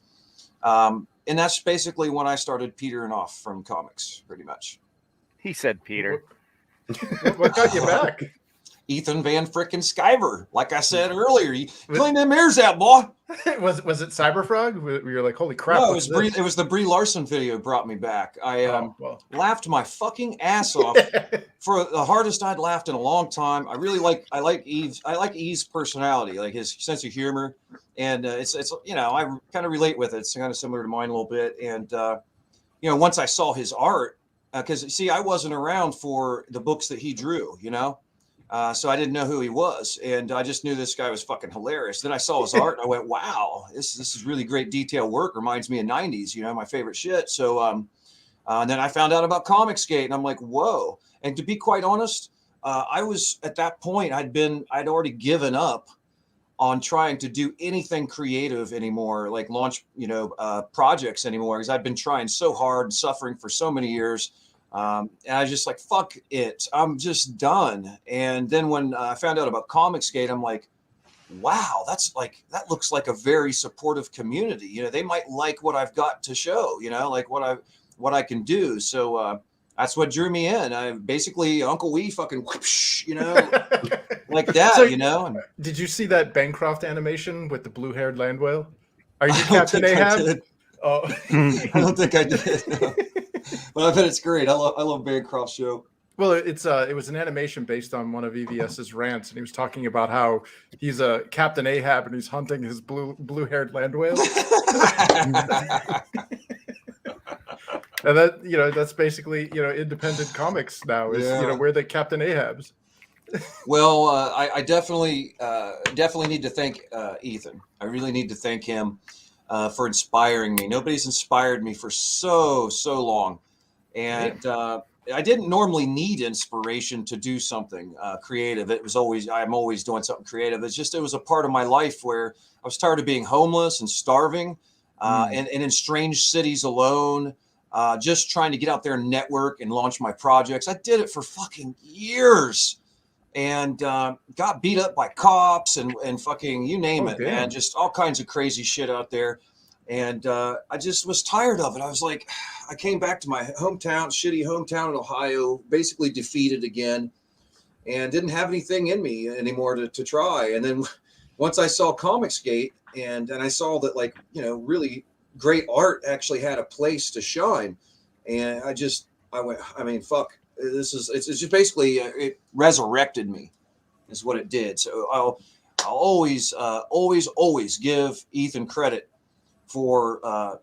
And that's basically when I started petering off from comics, pretty much. He said Peter. What got you back? Ethan Van Frickin' Skyver. Like I said earlier, you clean them ears out, boy. was it Cyberfrog? Where you're like, holy crap! No, what's it was the Brie Larson video brought me back. I laughed my fucking ass off for the hardest I'd laughed in a long time. I like Eve's personality, like his sense of humor, and it's you know, I kind of relate with it. It's kind of similar to mine a little bit. And you know, once I saw his art, because see, I wasn't around for the books that he drew, you know. So I didn't know who he was, and I just knew this guy was fucking hilarious. Then I saw his art, and I went, "Wow, this is really great detail work. Reminds me of '90s, you know, my favorite shit." So, and then I found out about Comicsgate, and I'm like, "Whoa!" And to be quite honest, I was at that point. I'd already given up on trying to do anything creative anymore, like launch, you know, projects anymore, because I'd been trying so hard, suffering for so many years. And I just like, fuck it. I'm just done. And then when I found out about Comicsgate, I'm like, wow, that looks like a very supportive community. You know, they might like what I've got to show, you know, like what I can do. So, that's what drew me in. I basically Uncle Wee fucking whoosh, you know, like that, So, you know. And did you see that Bancroft animation with the blue-haired land whale? Are you Captain Ahab? Oh, I don't think I did. No. But I bet it's great. I love Bancroft's show. Well, it was an animation based on one of EVS's rants, and he was talking about how he's a Captain Ahab and he's hunting his blue-haired land whale. And that, you know, that's basically, you know, independent comics now is, you know, we're the Captain Ahabs. Well, I definitely need to thank Ethan. I really need to thank him for inspiring me. Nobody's inspired me for so long, and I didn't normally need inspiration to do something creative. I'm always doing something creative. It was a part of my life where I was tired of being homeless and starving, and in strange cities alone. Just trying to get out there and network and launch my projects. I did it for fucking years, and got beat up by cops and fucking you name it, man. Just all kinds of crazy shit out there. And I just was tired of it. I was like, I came back to my shitty hometown in Ohio, basically defeated again, and didn't have anything in me anymore to try. And then once I saw Comicsgate and I saw that, like, you know, really great art actually had a place to shine, and I went, I mean, fuck, it's just basically it resurrected me is what it did. So I'll always give Ethan credit for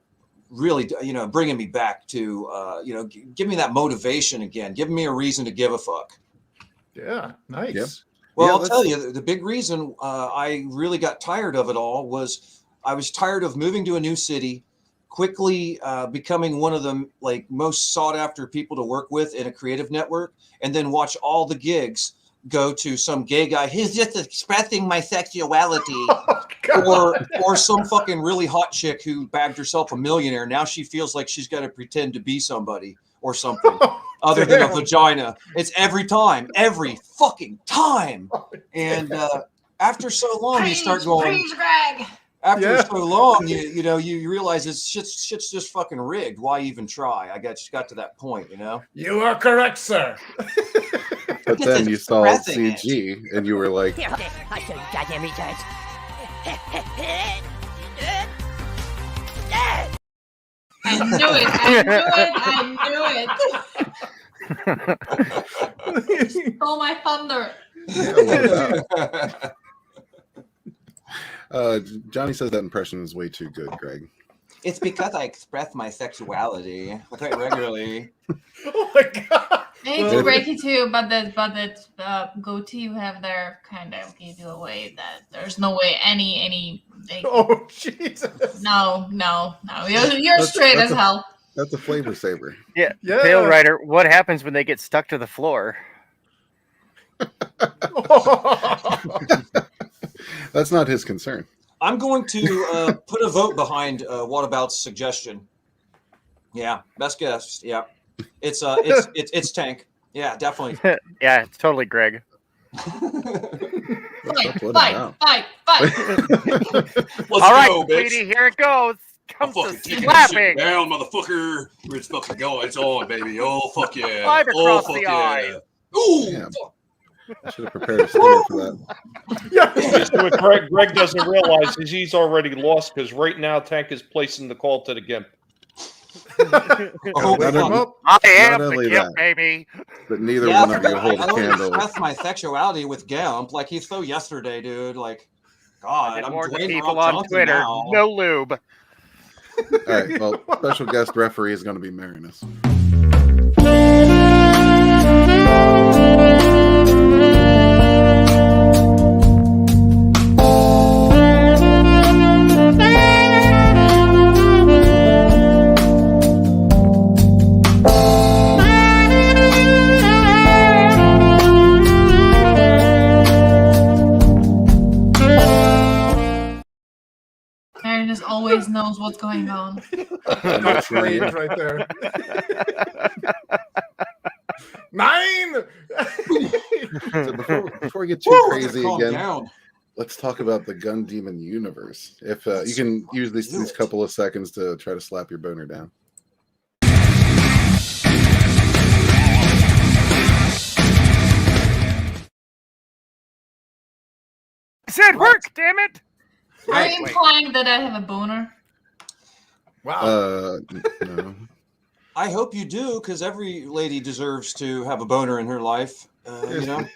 really, you know, bringing me back to you know, give me that motivation again, giving me a reason to give a fuck. Yeah, nice. Yep. Well, Yeah, I'll tell you, the big reason I really got tired of it all was I was tired of moving to a new city, quickly becoming one of the like most sought after people to work with in a creative network, and then watch all the gigs go to some gay guy. He's just expressing my sexuality, or some fucking really hot chick who bagged herself a millionaire. Now she feels like she's got to pretend to be somebody or something other than a vagina. It's every fucking time. And after so long, you start going. Preach, Greg. After so long, you realize it's shit's just fucking rigged. Why even try? Just got to that point, you know. You are correct, sir. But then you saw CG and you were like, I knew it. Stole my thunder. Johnny says that impression is way too good, Greg. It's because I express my sexuality quite regularly. Oh my god! I hate to break it to you, but that goatee you have there kind of gave you away that there's no way any. Oh Jesus! No. You're straight as hell. That's a flavor saver. Yeah. Pale Rider. What happens when they get stuck to the floor? That's not his concern. I'm going to put a vote behind Whatabout's suggestion. Yeah, best guess. Yeah, it's Tank. Yeah, definitely. Yeah, it's totally Greg. Fight. All right, sweetie, here it goes. Comes to slapping. Down, motherfucker. Where's fucking going? It's on, baby. Oh, fuck yeah. Right across the eye. Ooh, yeah. I should have prepared a stinger for that. What Greg doesn't realize is he's already lost because right now Tank is placing the call to the Gimp. I am the Gimp, baby. But neither one of you hold a I don't candle. express my sexuality with Gimp like he's so yesterday, dude. Like, God, I'm warning Dwayne people Rock on Johnson Twitter. now. No lube. All right. Well, special guest referee is going to be Marinus. Marinus always knows what's going on. That's range right there. 9. So before we get too crazy calm again, down. let's talk about the Gun Demon universe. If you can use these couple of seconds to try to slap your boner down. I said work, damn it. Are you implying that I have a boner? Wow. No. I hope you do, because every lady deserves to have a boner in her life. You know.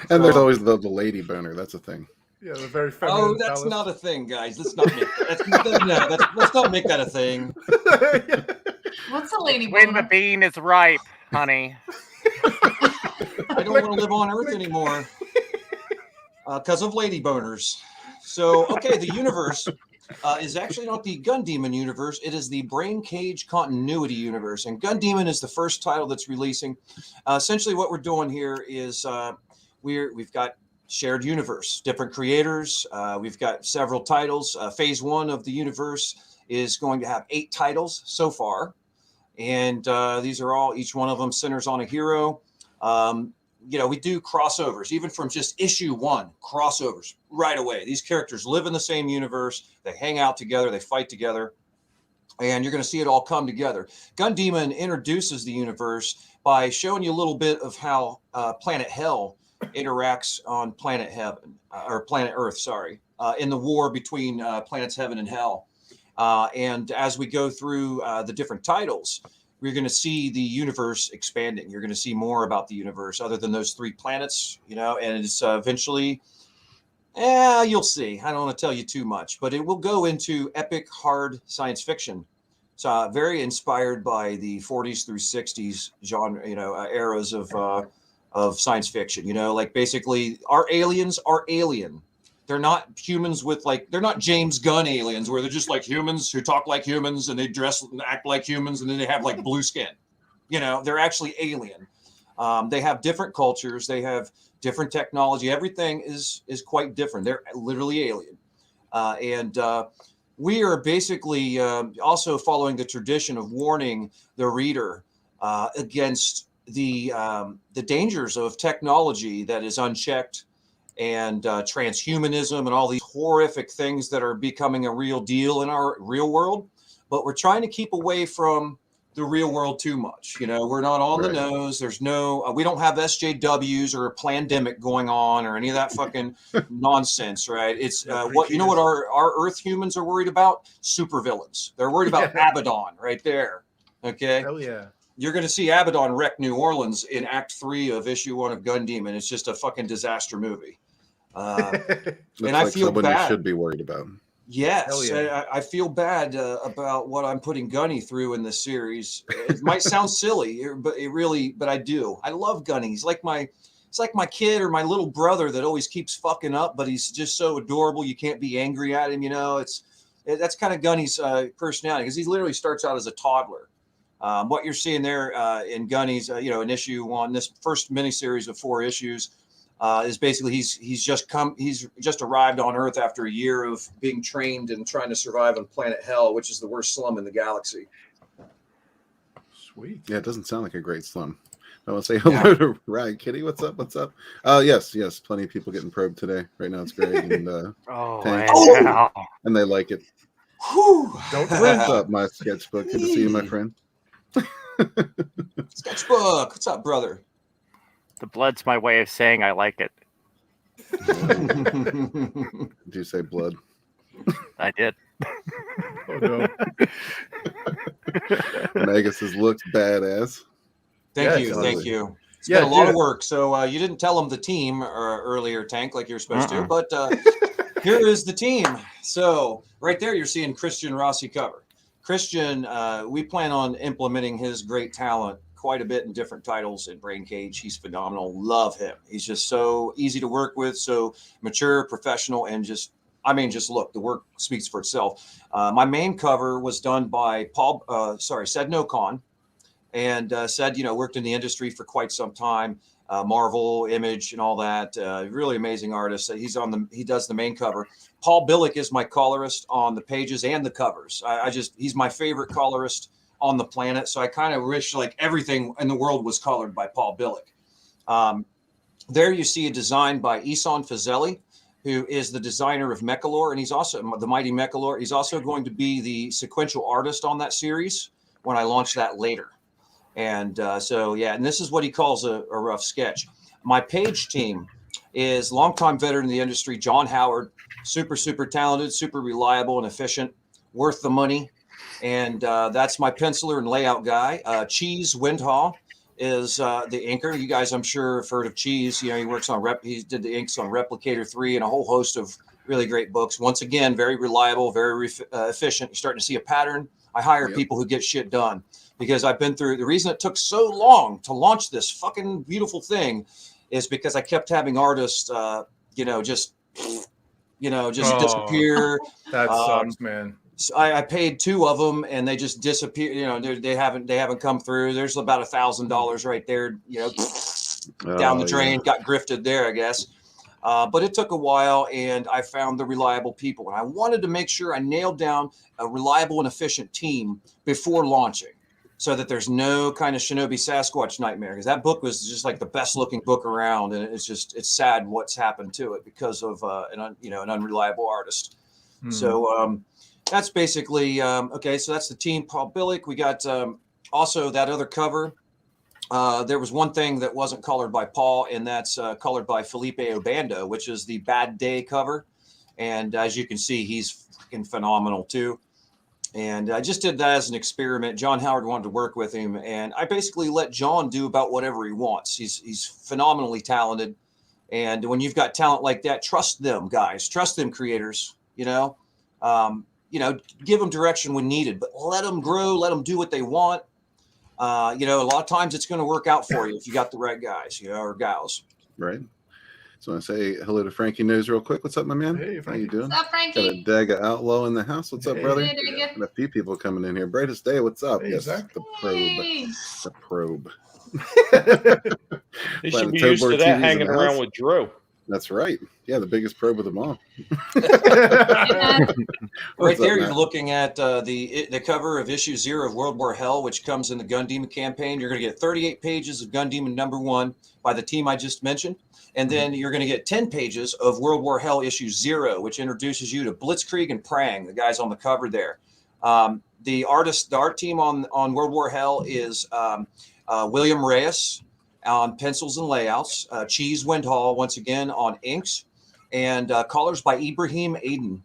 And there's always the lady boner. That's a thing. Yeah, the very feminine. Oh, that's not a thing, guys. Let's not make let's not make that a thing. What's a lady When boner? the bean is ripe, honey. I don't want to live on Earth anymore because of lady boners. So, okay, the universe is actually not the Gun Demon universe. It is the Brain Cage Continuity universe. And Gun Demon is the first title that's releasing. Essentially, what we're doing here is we've got shared universe, different creators. We've got several titles. Phase 1 of the universe is going to have 8 titles so far. And these are all, each one of them centers on a hero. We do crossovers, even from just issue 1, crossovers right away. These characters live in the same universe. They hang out together. They fight together. And you're going to see it all come together. Gun Demon introduces the universe by showing you a little bit of how Planet Hell interacts on Planet Heaven, or Planet Earth, sorry, in the war between planets Heaven and Hell. And as we go through the different titles, we're going to see the universe expanding. You're going to see more about the universe other than those 3 planets, and it's eventually, you'll see. I don't want to tell you too much, but it will go into epic, hard science fiction. So very inspired by the 40s through 60s genre, eras of science fiction, like basically our aliens are alien. They're not humans they're not James Gunn aliens where they're just like humans who talk like humans and they dress and act like humans and then they have like blue skin. They're actually alien. They have different cultures. They have different technology. Everything is quite different. They're literally alien. And we are basically also following the tradition of warning the reader against the dangers of technology that is unchecked and transhumanism and all these horrific things that are becoming a real deal in our real world. But we're trying to keep away from the real world too much. You know, we're not on the nose. There's no, we don't have SJWs or a pandemic going on or any of that fucking nonsense, right? It's what, you know what our Earth humans are worried about? Supervillains. They're worried about Abaddon right there. Okay. Hell yeah. You're going to see Abaddon wreck New Orleans in Act 3 of issue 1 of Gun Demon. It's just a fucking disaster movie. And I feel bad. You should be worried about. Yes, yeah. I feel bad about what I'm putting Gunny through in this series. It might sound silly, but I do. I love Gunny. He's like it's like my kid or my little brother that always keeps fucking up, but he's just so adorable. You can't be angry at him. You know, that's kind of Gunny's personality, because he literally starts out as a toddler. What you're seeing there in Gunny's, in issue 1, this first miniseries of 4 issues. Is basically he's just arrived on Earth after a year of being trained and trying to survive on planet Hell, which is the worst slum in the galaxy. Sweet. Yeah, it doesn't sound like a great slum. I want to say hello to Ryan Kitty. What's up? What's up? Yes, plenty of people getting probed today. Right now it's great. And and they like it. Don't What's up, my sketchbook? Good to see you, my friend. Sketchbook, what's up, brother? The blood's my way of saying I like it. Did you say blood? I did. Oh no. Negus's looks badass. Thank you. It's been a lot of work. So you didn't tell them the team earlier, Tank, like you're supposed to, but here is the team. So right there, you're seeing Christian Rossi cover. Christian, we plan on implementing his great talent quite a bit in different titles in Brain Cage. He's phenomenal. Love him. He's just so easy to work with, so mature, professional, and just look, the work speaks for itself. My main cover was done by Sed No Con, and Sed, worked in the industry for quite some time, Marvel, Image, and all that. Really amazing artist. He does the main cover. Paul Billick is my colorist on the pages and the covers. He's my favorite colorist on the planet. So I kind of wish like everything in the world was colored by Paul Billick. There you see a design by Ihsan Fazeli, who is the designer of Mechalore, and he's also the Mighty Mechalore. He's also going to be the sequential artist on that series when I launch that later. And and this is what he calls a rough sketch. My page team is longtime veteran in the industry, John Howard, super, super talented, super reliable and efficient, worth the money. And that's my penciler and layout guy. Cheese Windhall is the inker. You guys, I'm sure, have heard of Cheese. He works on he did the inks on Replicator 3 and a whole host of really great books. Once again, very reliable, very efficient. You're starting to see a pattern. I hire people who get shit done, because I've been through the reason it took so long to launch this fucking beautiful thing is because I kept having artists, just disappear. That sucks, man. So I paid 2 of them and they just disappeared. They haven't come through. There's about $1,000 right there, down the drain. Got grifted there, I guess. But it took a while, and I found the reliable people, and I wanted to make sure I nailed down a reliable and efficient team before launching, so that there's no kind of Shinobi Sasquatch nightmare. Because that book was just like the best looking book around, and it's sad what's happened to it because of an unreliable artist. Mm-hmm. So that's basically okay. So that's the team. Paul Billick. We got also that other cover. There was one thing that wasn't colored by Paul, and that's colored by Felipe Obando, which is the Bad Day cover. And as you can see, he's fucking phenomenal too. And I just did that as an experiment. John Howard wanted to work with him, and I basically let John do about whatever he wants. He's phenomenally talented. And when you've got talent like that, trust them, guys. Trust them, creators. Give them direction when needed, but let them grow. Let them do what they want. A lot of times it's going to work out for you if you got the right guys, or gals. Right. So I want to say hello to Frankie Nose real quick. What's up, my man? Hey, how you doing? What's up, Frankie? Got a Daga Outlaw in the house. What's up, brother? Hey, and a few people coming in here. Brightest Day, what's up? Hey, yes, Zach. the probe. The probe. They should be used to that hanging around with Drew. That's right. Yeah, the biggest probe of them all. Right What's up, there, you're Matt? looking at the cover of issue 0 of World War Hell, which comes in the Gun Demon campaign. You're going to get 38 pages of Gun Demon #1 by the team I just mentioned. And then you're going to get 10 pages of World War Hell issue 0, which introduces you to Blitzkrieg and Prang, the guys on the cover there. The art team on World War Hell is William Reyes on pencils and layouts, Cheese Windhall once again on inks, and colors by Ibrahim Aden.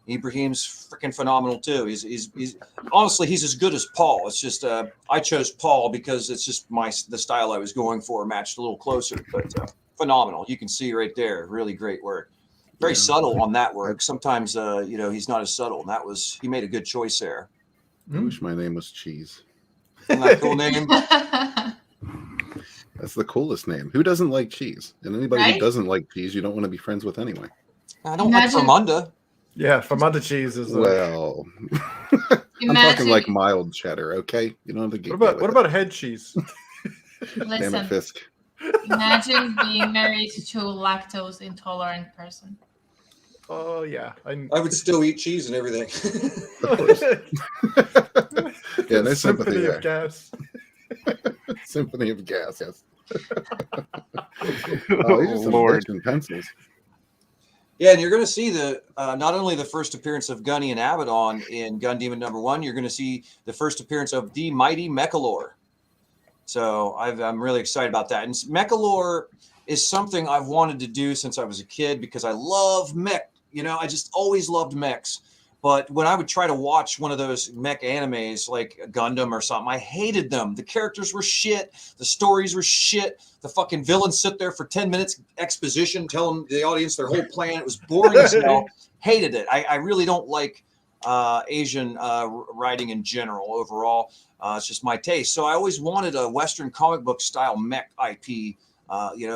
Ibrahim's freaking phenomenal too. He's honestly, he's as good as Paul. It's just I chose Paul because it's just the style I was going for matched a little closer, but phenomenal. You can see right there, really great work. Very subtle on that work. Sometimes he's not as subtle, and he made a good choice there. I wish my name was Cheese. Isn't that a cool name? That's the coolest name. Who doesn't like cheese? And anybody who doesn't like cheese, you don't want to be friends with anyway. I don't like Famunda. Yeah, Famunda cheese is. Well, I'm talking like mild cheddar. Okay, you don't have to get. What about head cheese? Damn it, Fisk. Imagine being married to a lactose intolerant person. Oh yeah, I would still eat cheese and everything. Of course. Yeah, no sympathy Symphony there. of gas. Symphony of gas. Yes. Oh, these are some Richmond pencils. Yeah, and you're going to see not only the first appearance of Gunny and Abaddon in Gun Demon #1, you're going to see the first appearance of the mighty Mechalor. So I'm really excited about that. And Mechalor is something I've wanted to do since I was a kid because I love mech. I just always loved mechs. But when I would try to watch one of those mech animes like Gundam or something, I hated them. The characters were shit. The stories were shit. The fucking villains sit there for 10 minutes exposition, telling the audience their whole plan. It was boring as hell. Hated it. I really don't like Asian writing in general overall. It's just my taste. So I always wanted a Western comic book style mech IP,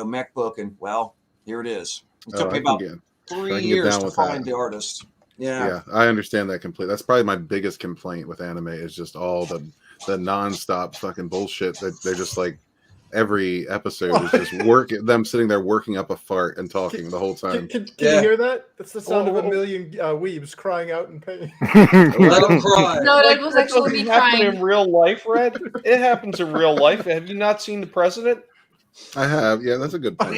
mech book. And well, here it is. It took me about 3 years to find the artist. Yeah, I understand that completely. That's probably my biggest complaint with anime is just all the nonstop fucking bullshit that they're just like every episode is just them sitting there working up a fart and talking the whole time. Can you hear that? That's the sound of a million weebs crying out in pain. Let them cry. No, that was actually me happen crying. in real life, Red. It happens in real life. Have you not seen the president? I have, yeah, that's a good point.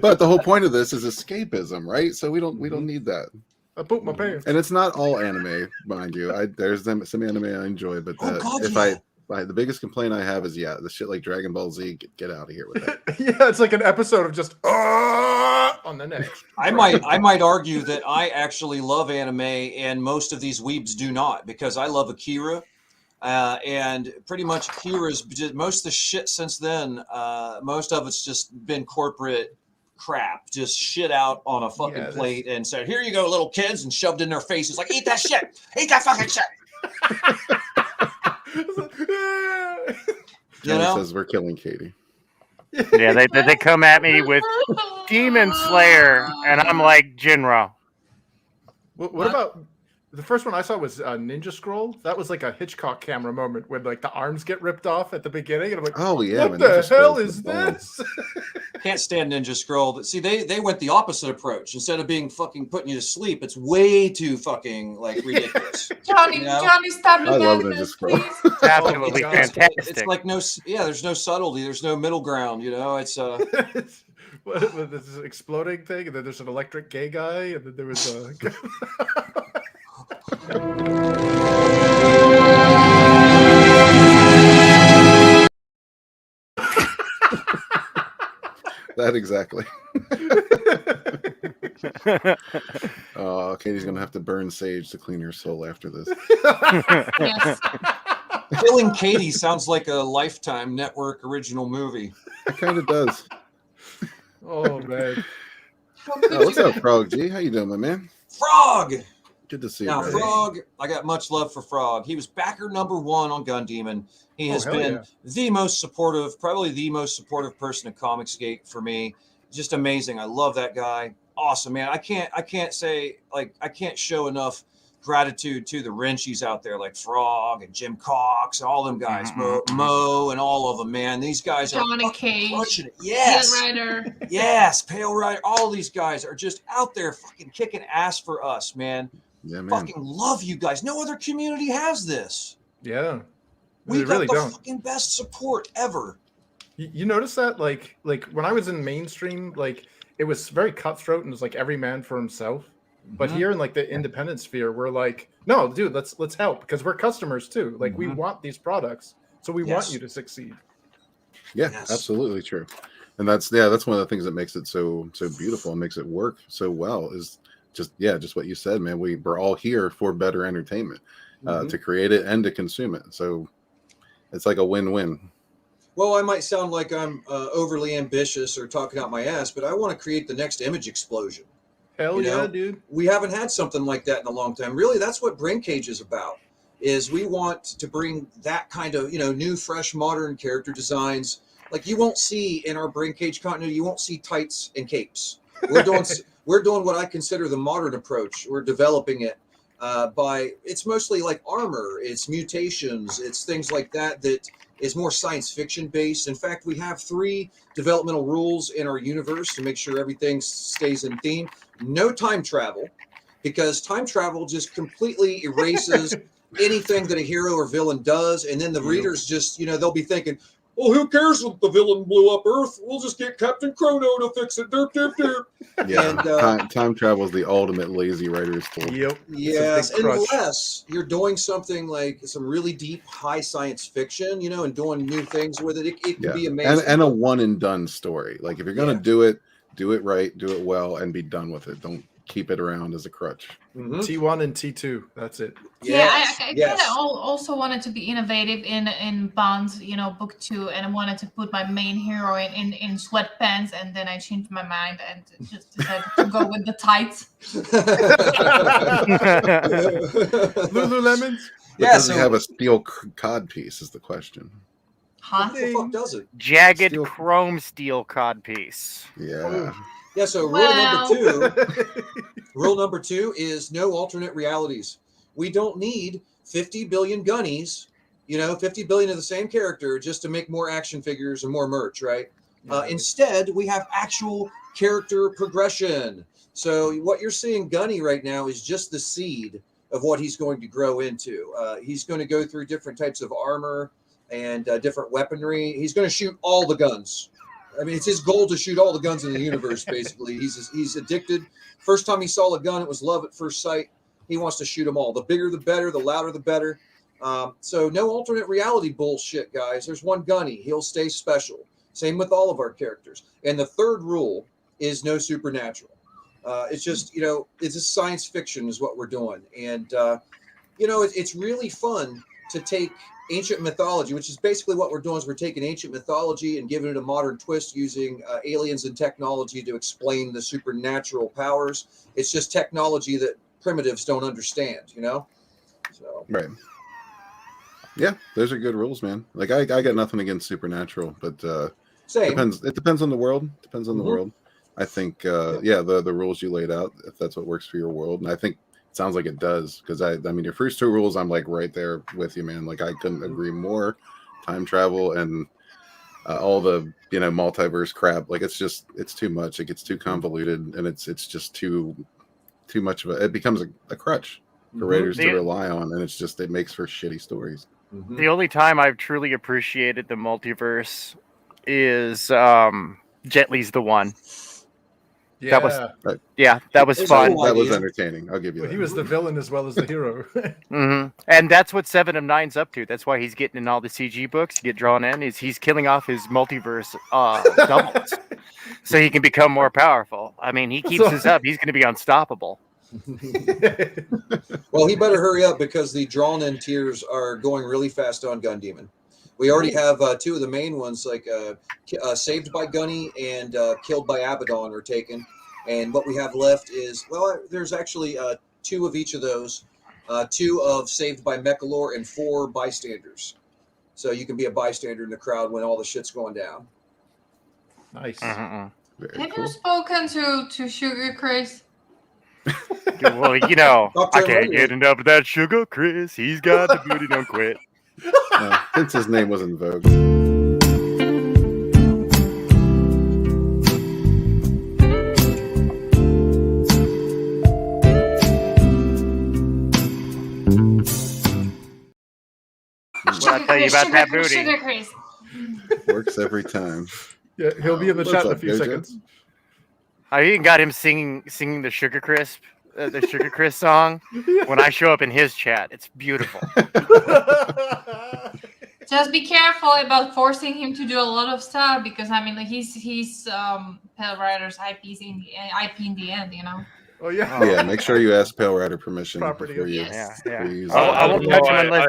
But the whole point of this is escapism, right? So we don't need that. I pooped my pants. And it's not all anime, mind you. There's some anime I enjoy, but the biggest complaint I have is the shit like Dragon Ball Z. Get out of here with that. Yeah, it's like an episode of just on the neck. I might argue that I actually love anime, and most of these weebs do not, because I love Akira. And pretty much Akira's most of the shit since then. Most of it's just been corporate crap, just shit out on a fucking plate and said, "Here you go, little kids," and shoved in their faces like, "Eat that shit, eat that fucking shit." Johnny says we're killing Katie. Yeah, they come at me with Demon Slayer, and I'm like, Jinra. What about the first one I saw was Ninja Scroll? That was like a Hitchcock camera moment where like the arms get ripped off at the beginning, and I'm like, oh yeah, what the hell is this? Can't stand Ninja Scroll. See, they went the opposite approach. Instead of being fucking putting you to sleep, it's way too fucking like ridiculous. Johnny, stop I love the Ninja Scroll. It's absolutely fantastic. It's like there's no subtlety, there's no middle ground. It's This is exploding thing, and then there's an electric gay guy, and then there was a. That exactly. Oh, Katie's gonna have to burn sage to clean her soul after this. Yes. Killing Katie sounds like a Lifetime Network original movie. It kind of does. Oh man. What's up, Frog G? How you doing, my man? Frog! Good to see Now, you, brother. Frog, I got much love for Frog. He was backer #1 on Gun Demon. He has been the most supportive, probably the most supportive person at Comicsgate for me. Just amazing. I love that guy. Awesome, man. I can't show enough gratitude to the Wrenchies out there, like Frog and Jim Cox, all them guys, Mo and all of them, man. These guys are Johnny fucking Cage, crushing it. Yes. Pale Rider. Yes, Pale Rider. All these guys are just out there fucking kicking ass for us, man. Yeah, man. Fucking love you guys. No other community has this. Yeah. We've really got the don't. fucking best support ever. You notice that, like when I was in mainstream, like it was very cutthroat and it was like every man for himself. But here in like the independent sphere, we're like, no, dude, let's help because we're customers too. Like we want these products, so we want you to succeed. Yeah, absolutely true. And that's one of the things that makes it so beautiful and makes it work so well is just what you said, man. We're all here for better entertainment, to create it and to consume it. So it's like a win-win. Well, I might sound like I'm overly ambitious or talking out my ass, but I want to create the next image explosion. Hell yeah, dude. We haven't had something like that in a long time. Really, that's what Brain Cage is about, is we want to bring that kind of, new, fresh, modern character designs. Like you won't see in our Brain Cage continuity, you won't see tights and capes. We're doing what I consider the modern approach. We're developing it it's mostly like armor, it's mutations, it's things like that is more science fiction based. In fact, we have 3 developmental rules in our universe to make sure everything stays in theme. No time travel, because time travel just completely erases anything that a hero or villain does. And then the readers just, they'll be thinking, well, who cares if the villain blew up Earth? We'll just get Captain Chrono to fix it. Derp, derp, derp. Yeah, and, time travel is the ultimate lazy writer's tool. Yep. Yes, unless you're doing something like some really deep, high science fiction, and doing new things with it. It can be amazing. And a one and done story. Like if you're gonna do it right, do it well, and be done with it. Don't keep it around as a crutch. T1 and T2. That's it. I kind of also wanted to be innovative in Bond, book 2, and I wanted to put my main hero in sweatpants, and then I changed my mind and just decided to go with the tights. Lululemons? Does it have a steel cod piece is the question. What the fuck does it? Jagged chrome steel cod piece. Yeah. Yeah, so rule number two is no alternate realities. We don't need 50 billion gunnies, 50 billion of the same character just to make more action figures and more merch, right? Instead, we have actual character progression. So what you're seeing Gunny right now is just the seed of what he's going to grow into. He's going to go through different types of armor and different weaponry. He's going to shoot all the guns. I mean, it's his goal to shoot all the guns in the universe, basically. He's addicted. First time he saw a gun, it was love at first sight. He wants to shoot them all. The bigger, the better. The louder, the better. So no alternate reality bullshit, guys. There's one Gunny. He'll stay special. Same with all of our characters. And the third rule is no supernatural. It's just, it's just science fiction is what we're doing. And, it's really fun to take ancient mythology, which is basically what we're doing is we're taking ancient mythology and giving it a modern twist using aliens and technology to explain the supernatural powers. It's just technology that primitives don't understand, So right. Yeah, those are good rules, man. Like I got nothing against supernatural, but same. It depends on the world. Depends on the world. I think the rules you laid out, if that's what works for your world, and I think it sounds like it does, because I mean your first two rules I'm like right there with you, man. Like I couldn't agree more. Time travel and all the multiverse crap, like it's too much. It gets too convoluted and it's just too much of it becomes a crutch for writers to rely on, and it makes for shitty stories. The only time I've truly appreciated the multiverse is Jet Li's the One. Yeah, that was fun. That was entertaining. I'll give you that. He was the villain as well as the hero. And that's what 7 of 9's up to. That's why he's getting in all the CG books. Get drawn in. He's killing off his multiverse doubles, so he can become more powerful. I mean, he keeps this up, he's going to be unstoppable. Well, he better hurry up because the drawn-in tiers are going really fast on Gun Demon. We already have 2 of the main ones, like Saved by Gunny and Killed by Abaddon are taken. And what we have left is, there's actually 2 of each of those, 2 of Saved by Mechalore and 4 bystanders. So you can be a bystander in the crowd when all the shit's going down. Nice. Have you spoken to Sugar Chris? Well, you know, Dr. I can't Murray. get enough of that sugar, Chris. He's got the booty, don't quit. Since his name was in vogue. What I tell you about that booty? Sugar Chris. Works every time. Yeah, he'll be in the What's chat in a up, few Gojo? seconds. I even got him singing the Sugar Crisp, the Sugar Crisp song. When I show up in his chat, it's beautiful. Just be careful about forcing him to do a lot of stuff because I mean, like, he's Pale Rider's IP in the end, you know. Oh yeah. Yeah, make sure you ask Pale Rider permission Property before you. Yes. Yeah. before you use I it. won't don't touch know. him unless.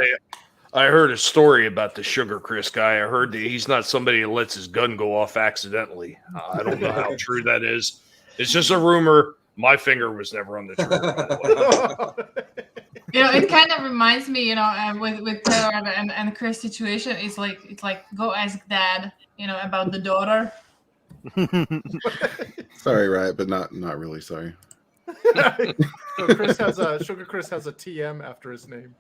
I heard a story about the Sugar Chris guy. I heard that he's not somebody that lets his gun go off accidentally. I don't know how true that is. It's just a rumor. My finger was never on the trigger, by the way. You know, it kind of reminds me, you know, with Taylor and Chris' situation, it's like go ask Dad, you know, about the daughter. Sorry, Riot, but not really sorry. So Sugar Chris has a TM after his name.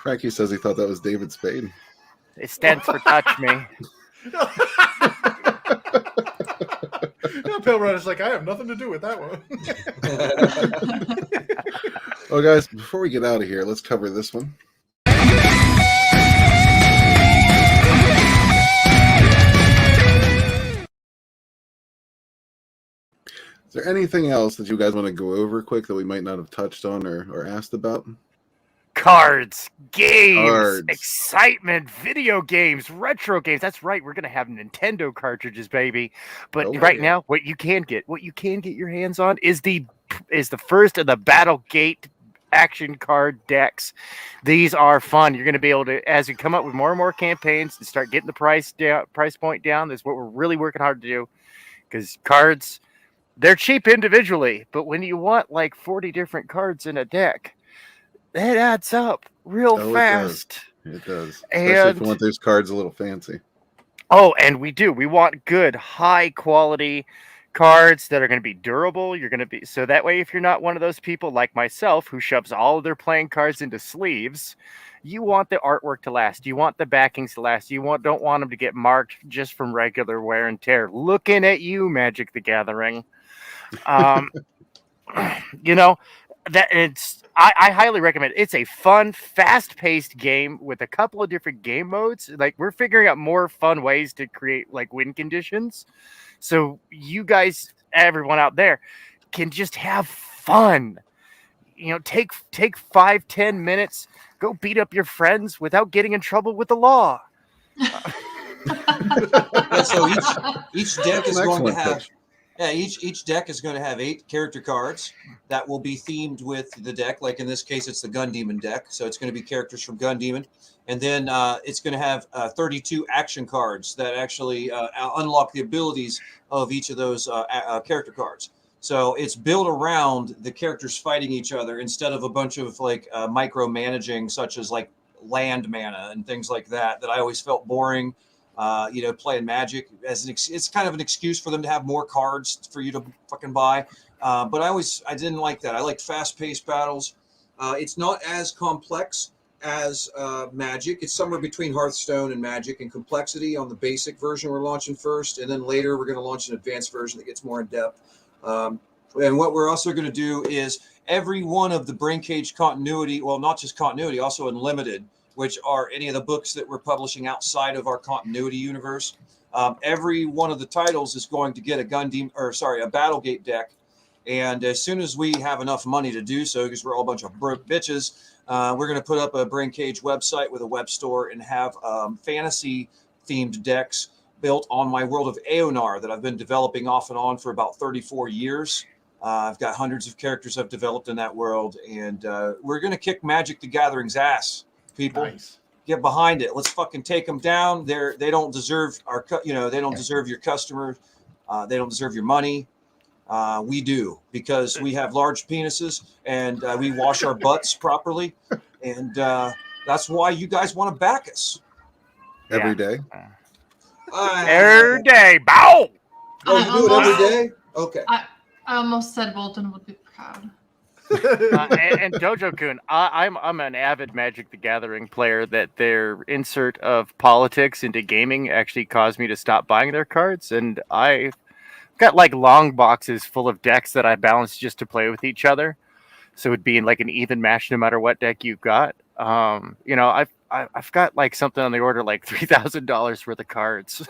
Frankie says he thought that was David Spade. It stands for touch me. Pale Rider's like, I have nothing to do with that one. Well, guys, before we get out of here, let's cover this one. Is there anything else that you guys want to go over quick that we might not have touched on or asked about? Cards, games, Cards. excitement, video games, retro games. That's right. We're gonna have Nintendo cartridges, baby. But Oh, right yeah. now, what you can get your hands on is the first of the Battlegate action card decks. These are fun. You're gonna be able to, as we come up with more and more campaigns and start getting the price point down. That's what we're really working hard to do. Because cards, they're cheap individually, but when you want like 40 different cards in a deck, it adds up real Oh, fast. It does. Especially if And you want those cards a little fancy. and we do. We want good, high quality cards that are going to be durable. You're going to be so that way if you're not one of those people like myself who shoves all of their playing cards into sleeves, you want the artwork to last. You want the backings to last. You don't want them to get marked just from regular wear and tear. Looking at you, Magic the Gathering. You know, that I highly recommend it. It's a fun, fast-paced game with a couple of different game modes. Like, we're figuring out more fun ways to create like win conditions. So you guys, everyone out there, can just have fun. You know, take 5-10 minutes, go beat up your friends without getting in trouble with the law. Yeah, so each deck is going to Excellent have pitch. each deck is going to have 8 character cards that will be themed with the deck. Like in this case, it's the Gun Demon deck, so it's going to be characters from Gun Demon, and then it's going to have 32 action cards that actually unlock the abilities of each of those character cards. So it's built around the characters fighting each other instead of a bunch of like micromanaging, such as like land mana and things like that I always felt boring. You know, playing Magic as it's kind of an excuse for them to have more cards for you to fucking buy. But I didn't like that. I liked fast-paced battles. It's not as complex as Magic. It's somewhere between Hearthstone and Magic in complexity on the basic version we're launching first, and then later we're going to launch an advanced version that gets more in depth. And what we're also going to do is every one of the Brain Cage continuity, well, not just continuity, also Unlimited, which are any of the books that we're publishing outside of our continuity universe. Every one of the titles is going to get a Battlegate deck. And as soon as we have enough money to do so, because we're all a bunch of broke bitches, we're going to put up a Brain Cage website with a web store and have fantasy themed decks built on my world of Aeonar that I've been developing off and on for about 34 years. I've got hundreds of characters I've developed in that world, and we're going to kick Magic the Gathering's ass. People, Nice. get behind it. Let's fucking take them down. They don't deserve they don't deserve your customers. They don't deserve your money. We do, because we have large penises and we wash our butts properly, and that's why you guys want to back us Every day. Every day. Bow! Oh, you do it every day? Okay. I almost said Bolton would be proud. And Dojo-kun, I'm an avid Magic the Gathering player. That their insert of politics into gaming actually caused me to stop buying their cards, and I've got like long boxes full of decks that I balance just to play with each other. So it'd be in like an even match no matter what deck you've got. I've got like something on the order like $3,000 worth of cards.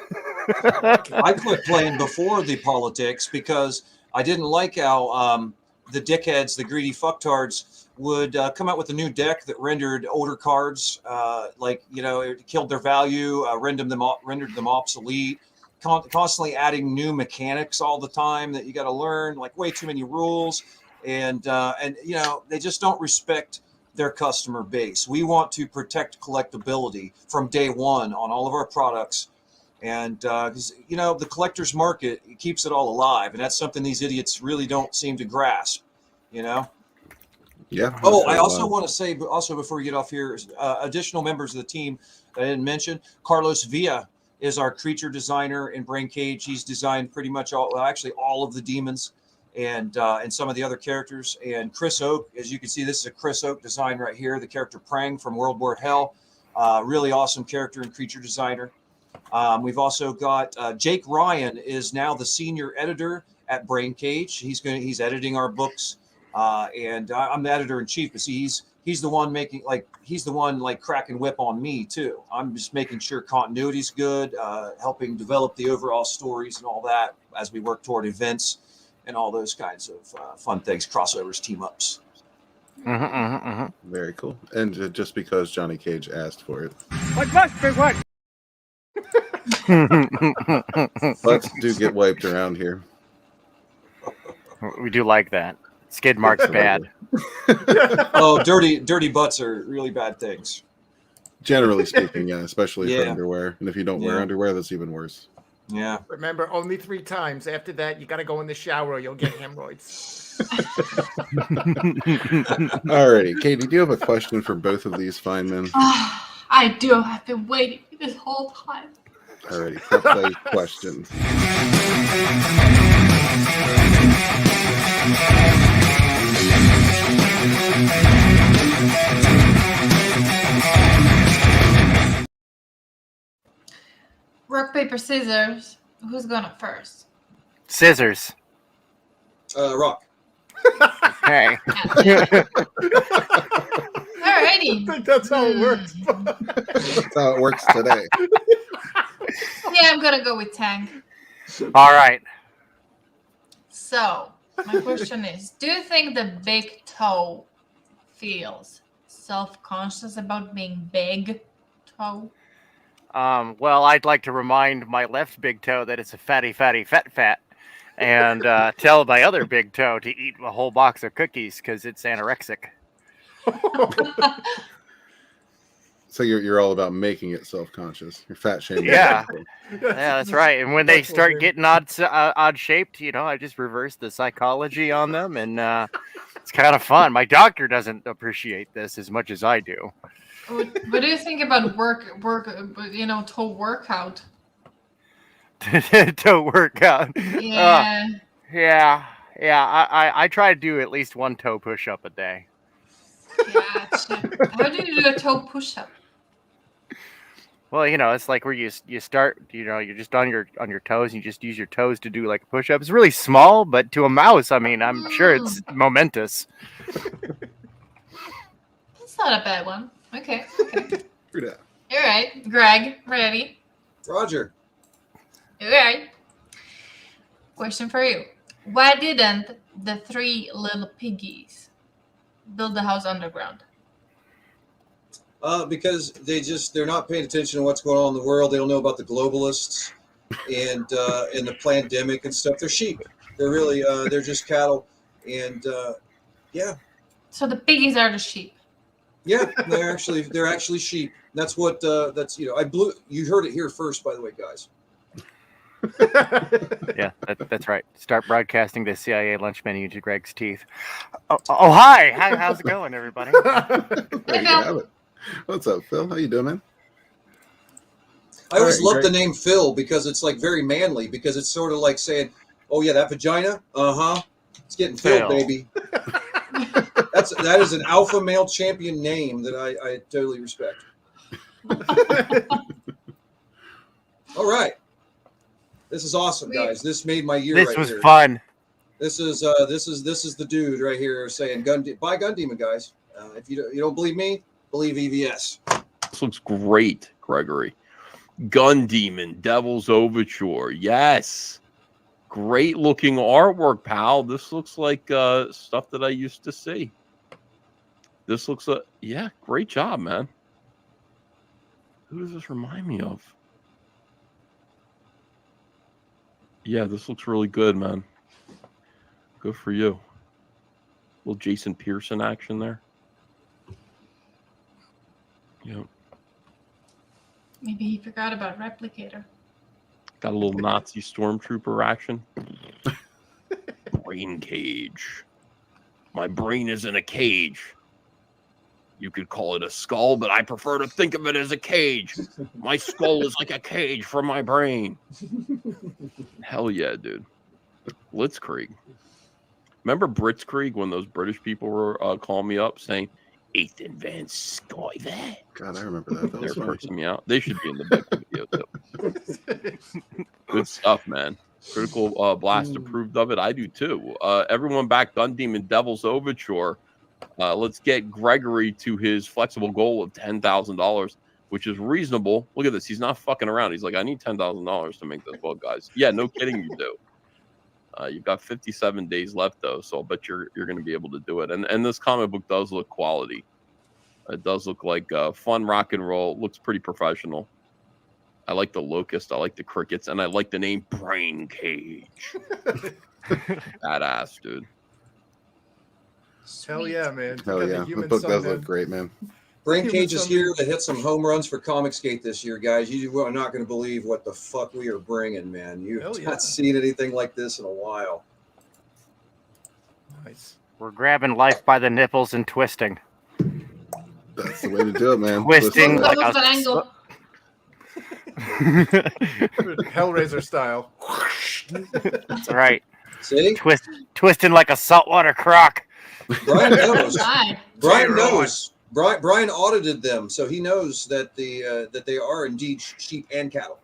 I quit playing before the politics because I didn't like how the dickheads, the greedy fucktards, would come out with a new deck that rendered older cards, it killed their value, rendered them obsolete, constantly adding new mechanics all the time that you got to learn, like way too many rules, and they just don't respect their customer base. We want to protect collectability from day one on all of our products. And because the collector's market keeps it all alive, and that's something these idiots really don't seem to grasp. Yeah. Oh, I also want to say, before we get off here, additional members of the team that I didn't mention. Carlos Villa is our creature designer in Brain Cage. He's designed pretty much all of the demons and some of the other characters. And Chris Oak, as you can see, this is a Chris Oak design right here. The character Prang from World War Hell, really awesome character and creature designer. We've also got Jake Ryan is now the senior editor at Brain Cage. He's editing our books, and I'm the editor in chief. But see, he's the one cracking whip on me too. I'm just making sure continuity's good, helping develop the overall stories and all that as we work toward events and all those kinds of fun things, crossovers, team ups. Very cool. And just because Johnny Cage asked for it. What? Butts do get wiped around here. We do like that. Skid marks bad. Oh, dirty butts are really bad things. Generally speaking, yeah, especially for underwear. And if you don't wear underwear, that's even worse. Yeah. Remember, only 3 times. After that, you got to go in the shower or you'll get hemorrhoids. Alrighty, Katie, do you have a question for both of these fine men? I do. I've been waiting this whole time. Alrighty, prep play questions. Rock, paper, scissors. Who's going up first? Scissors. Rock. Hey. Alrighty. I think that's how it works. That's how it works today. Yeah, I'm gonna go with Tank. All right. So, my question is, do you think the big toe feels self-conscious about being big toe? Well, I'd like to remind my left big toe that it's a fatty, fat, and tell my other big toe to eat a whole box of cookies because it's anorexic. So you're all about making it self-conscious. You're fat shaming. Yeah, that's right. And when they start getting odd shaped, I just reverse the psychology on them, and it's kind of fun. My doctor doesn't appreciate this as much as I do. What do you think about toe workout? Toe workout. Yeah. I try to do at least one toe push-up a day. Gotcha. How do you do a toe push-up? Well, it's like where you start, you're just on your toes, and you just use your toes to do like a push-up. It's really small, but to a mouse, I mean, I'm sure it's momentous. That's not a bad one. Okay. Yeah. All right, Greg, ready? Roger. All right. Question for you. Why didn't the 3 little piggies build the house underground? Because they're not paying attention to what's going on in the world. They don't know about the globalists and the pandemic and stuff. They're sheep. They're really they're just cattle, and yeah. So the piggies are the sheep. Yeah, they're actually sheep. That's what you heard it here first, by the way, guys. Yeah, that's right. Start broadcasting the CIA lunch menu to Greg's teeth. Oh hi. How's it going, everybody? There you have it. What's up, Phil? How you doing, man? I always love the name Phil because it's like very manly, because it's sort of like saying, "Oh yeah, that vagina, It's getting filled, Phil. baby. That is an alpha male champion name that I totally respect. All right. This is awesome, guys. This made my year. This right was here. fun. This is the dude right here saying buy Gun Demon, guys. If you don't believe me, believe EVS. This looks great, Gregory. Gun Demon, Devil's Overture. Yes. Great looking artwork, pal. This looks like stuff that I used to see. This looks like, yeah, great job, man. Who does this remind me of? Yeah, this looks really good, man. Good for you. Little Jason Pearson action there. Yep. Maybe he forgot about Replicator. Got a little Nazi stormtrooper action. Brain cage. My brain is in a cage. You could call it a skull, but I prefer to think of it as a cage. My skull is like a cage for my brain. Hell yeah, dude. Blitzkrieg. Remember Blitzkrieg when those British people were calling me up saying, Ethan Van Sciver? God, I remember that. That They're was funny. cursing me out. They should be in the back of the video, too. Good stuff, man. Critical Blast approved of it. I do, too. Everyone back, Gun Demon Devil's Overture. Let's get Gregory to his flexible goal of $10,000, which is reasonable. Look at this. He's not fucking around. He's like, I need $10,000 to make this book, guys. Yeah, no kidding, you do. You've got 57 days left, though, so I'll bet you're going to be able to do it. And this comic book does look quality. It does look like fun rock and roll. It looks pretty professional. I like the locust. I like the crickets. And I like the name Brain Cage. Badass, dude. Hell yeah, man. Hell yeah. The book does look great, man. Brain Cage is here to hit some home runs for Comicsgate this year, guys. You are not going to believe what the fuck we are bringing, man. You've not seen anything like this in a while. Nice. We're grabbing life by the nipples and twisting. That's the way to do it, man. Twisting Love like that angle. Hellraiser style. That's right. See? Twisting like a saltwater croc. Brian knows. Hi. Brian knows. Brian audited them, so he knows that that they are indeed sheep and cattle.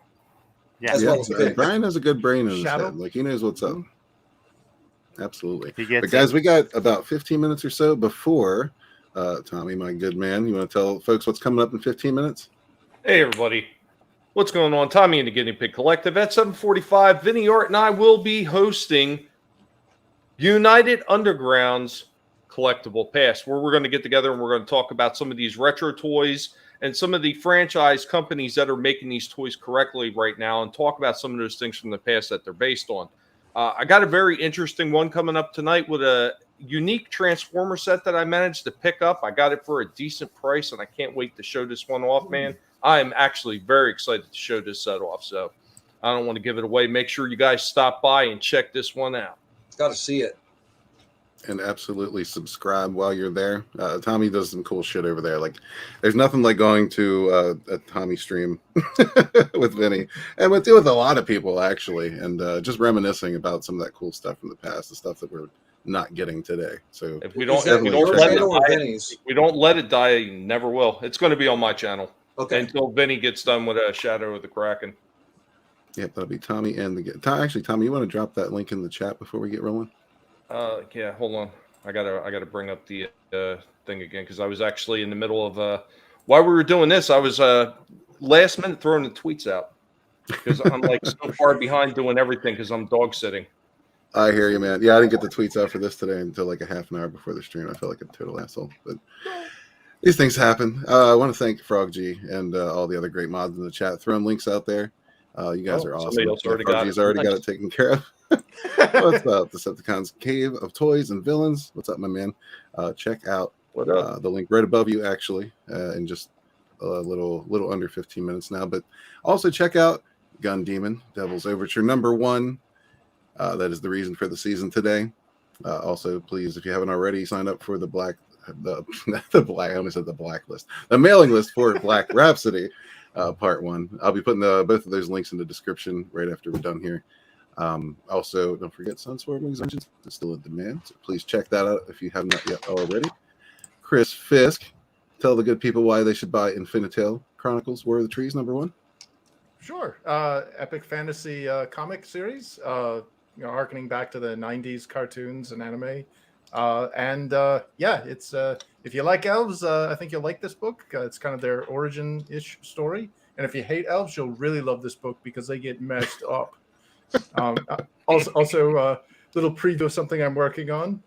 Yeah, as well as pigs. Brian has a good brain in his Shadow? head. Like, he knows what's up. Absolutely. He gets But guys, it. we got about 15 minutes or so before Tommy, my good man. You want to tell folks what's coming up in 15 minutes? Hey, everybody. What's going on? Tommy and the Guinea Pig Collective at 7:45. Vinnieart and I will be hosting United Underground's Collectible Pass, where we're going to get together and we're going to talk about some of these retro toys and some of the franchise companies that are making these toys correctly right now and talk about some of those things from the past that they're based on. I got a very interesting one coming up tonight with a unique Transformer set that I managed to pick up. I got it for a decent price, and I can't wait to show this one off, man. I am actually very excited to show this set off, so I don't want to give it away. Make sure you guys stop by and check this one out. Got to see it. And absolutely subscribe while you're there. Tommy does some cool shit over there. Like, there's nothing like going to a Tommy stream with Vinny and with a lot of people, actually, and just reminiscing about some of that cool stuff from the past, the stuff that we're not getting today. So If we don't, Is that your channel or die, Vinny's? if we don't let it die, it never will. It's going to be on my channel Okay. until Vinny gets done with Shadow of the Kraken. Yep, that'll be Tommy and actually, Tommy, you want to drop that link in the chat before we get rolling? Yeah, hold on. I gotta bring up the thing again because I was actually in the middle of while we were doing this. I was last minute throwing the tweets out because I'm like so far behind doing everything because I'm dog sitting. I hear you, man. Yeah, I didn't get the tweets out for this today until like a half an hour before the stream. I felt like a total asshole, but these things happen. I want to thank Frog G and all the other great mods in the chat. Throwing links out there. You guys are awesome. Somebody else already got it. Already got it taken care of. What's up? Decepticon's Cave of Toys and Villains. What's up, my man? Check out What up? the link right above you, actually, in just a little under 15 minutes now. But also check out Gun Demon, Devil's Overture #1. That is the reason for the season today. Also, please, if you haven't already, sign up for the mailing list for Black Rhapsody Part 1. I'll be putting both of those links in the description right after we're done here. Also, don't forget Sunswarming Dungeons is still in demand, so please check that out if you have not yet already. Chris Fisk, tell the good people why they should buy Infinitale Chronicles War of the Trees #1. Sure. Epic fantasy comic series, harkening back to the 90s cartoons and anime. It's if you like elves, I think you'll like this book. It's kind of their origin-ish story. And if you hate elves, you'll really love this book because they get messed up. Also, little preview of something I'm working on.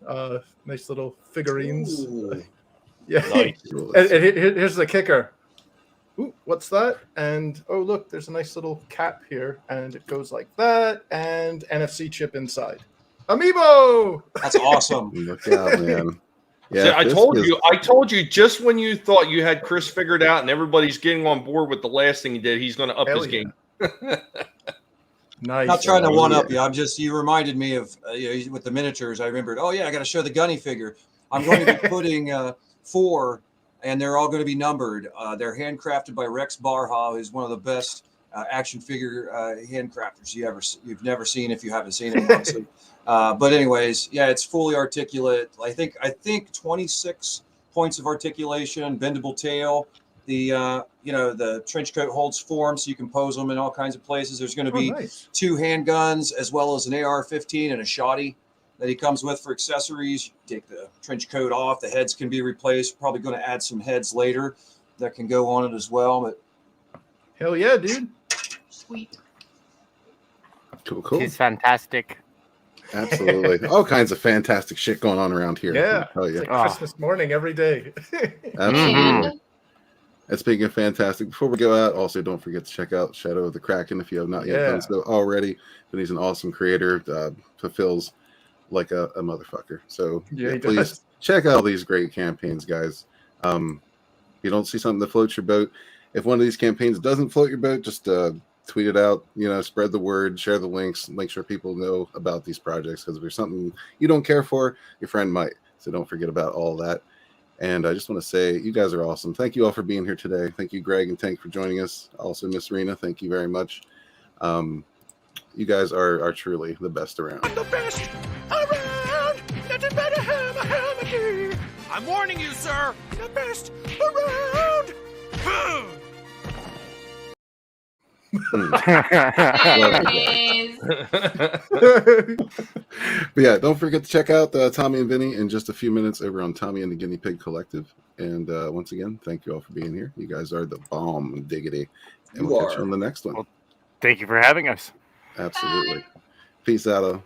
Nice little figurines. Yeah. Nice. and here's the kicker. Ooh, what's that? And oh, look, there's a nice little cap here, and it goes like that, and NFC chip inside. Amiibo! That's awesome. Look out, man. Yeah, See, I told you just when you thought you had Chris figured out and everybody's getting on board with the last thing he did, he's going to up his game. Nice. Not trying to one up you. You reminded me of with the miniatures. I remembered. Oh yeah, I got to show the Gunny figure. I'm going to be putting 4, and they're all going to be numbered. They're handcrafted by Rex Barha, who's one of the best action figure handcrafters you've never seen if you haven't seen it. Obviously. But anyways, yeah, it's fully articulate. I think 26 points of articulation, bendable tail. The trench coat holds form, so you can pose them in all kinds of places. There's going to be 2 handguns as well as an AR-15 and a shotty that he comes with for accessories. You take the trench coat off, the heads can be replaced. Probably going to add some heads later that can go on it as well. But hell yeah, dude! Sweet. Cool. He's fantastic. Absolutely. All kinds of fantastic shit going on around here. Yeah. It's like Christmas morning every day. Absolutely. And speaking of fantastic, before we go out, also don't forget to check out Shadow of the Kraken if you have not yet done so already. But he's an awesome creator, fulfills like a motherfucker. So please check out all these great campaigns, guys. If you don't see something that floats your boat, if one of these campaigns doesn't float your boat, just tweet it out, spread the word, share the links, make sure people know about these projects, because if there's something you don't care for, your friend might. So don't forget about all that. And I just want to say, you guys are awesome. Thank you all for being here today. Thank you, Greg and Tank, for joining us. Also, Miss Rena, thank you very much. You guys are truly the best around. The best around. Nothing but a hammer. I'm warning you, sir. The best around. But yeah, don't forget to check out Tommy and Vinny in just a few minutes over on Tommy and the Guinea Pig Collective. And once again, thank you all for being here. You guys are the bomb, diggity. And we'll catch you on the next one. Well, thank you for having us. Absolutely. Peace out.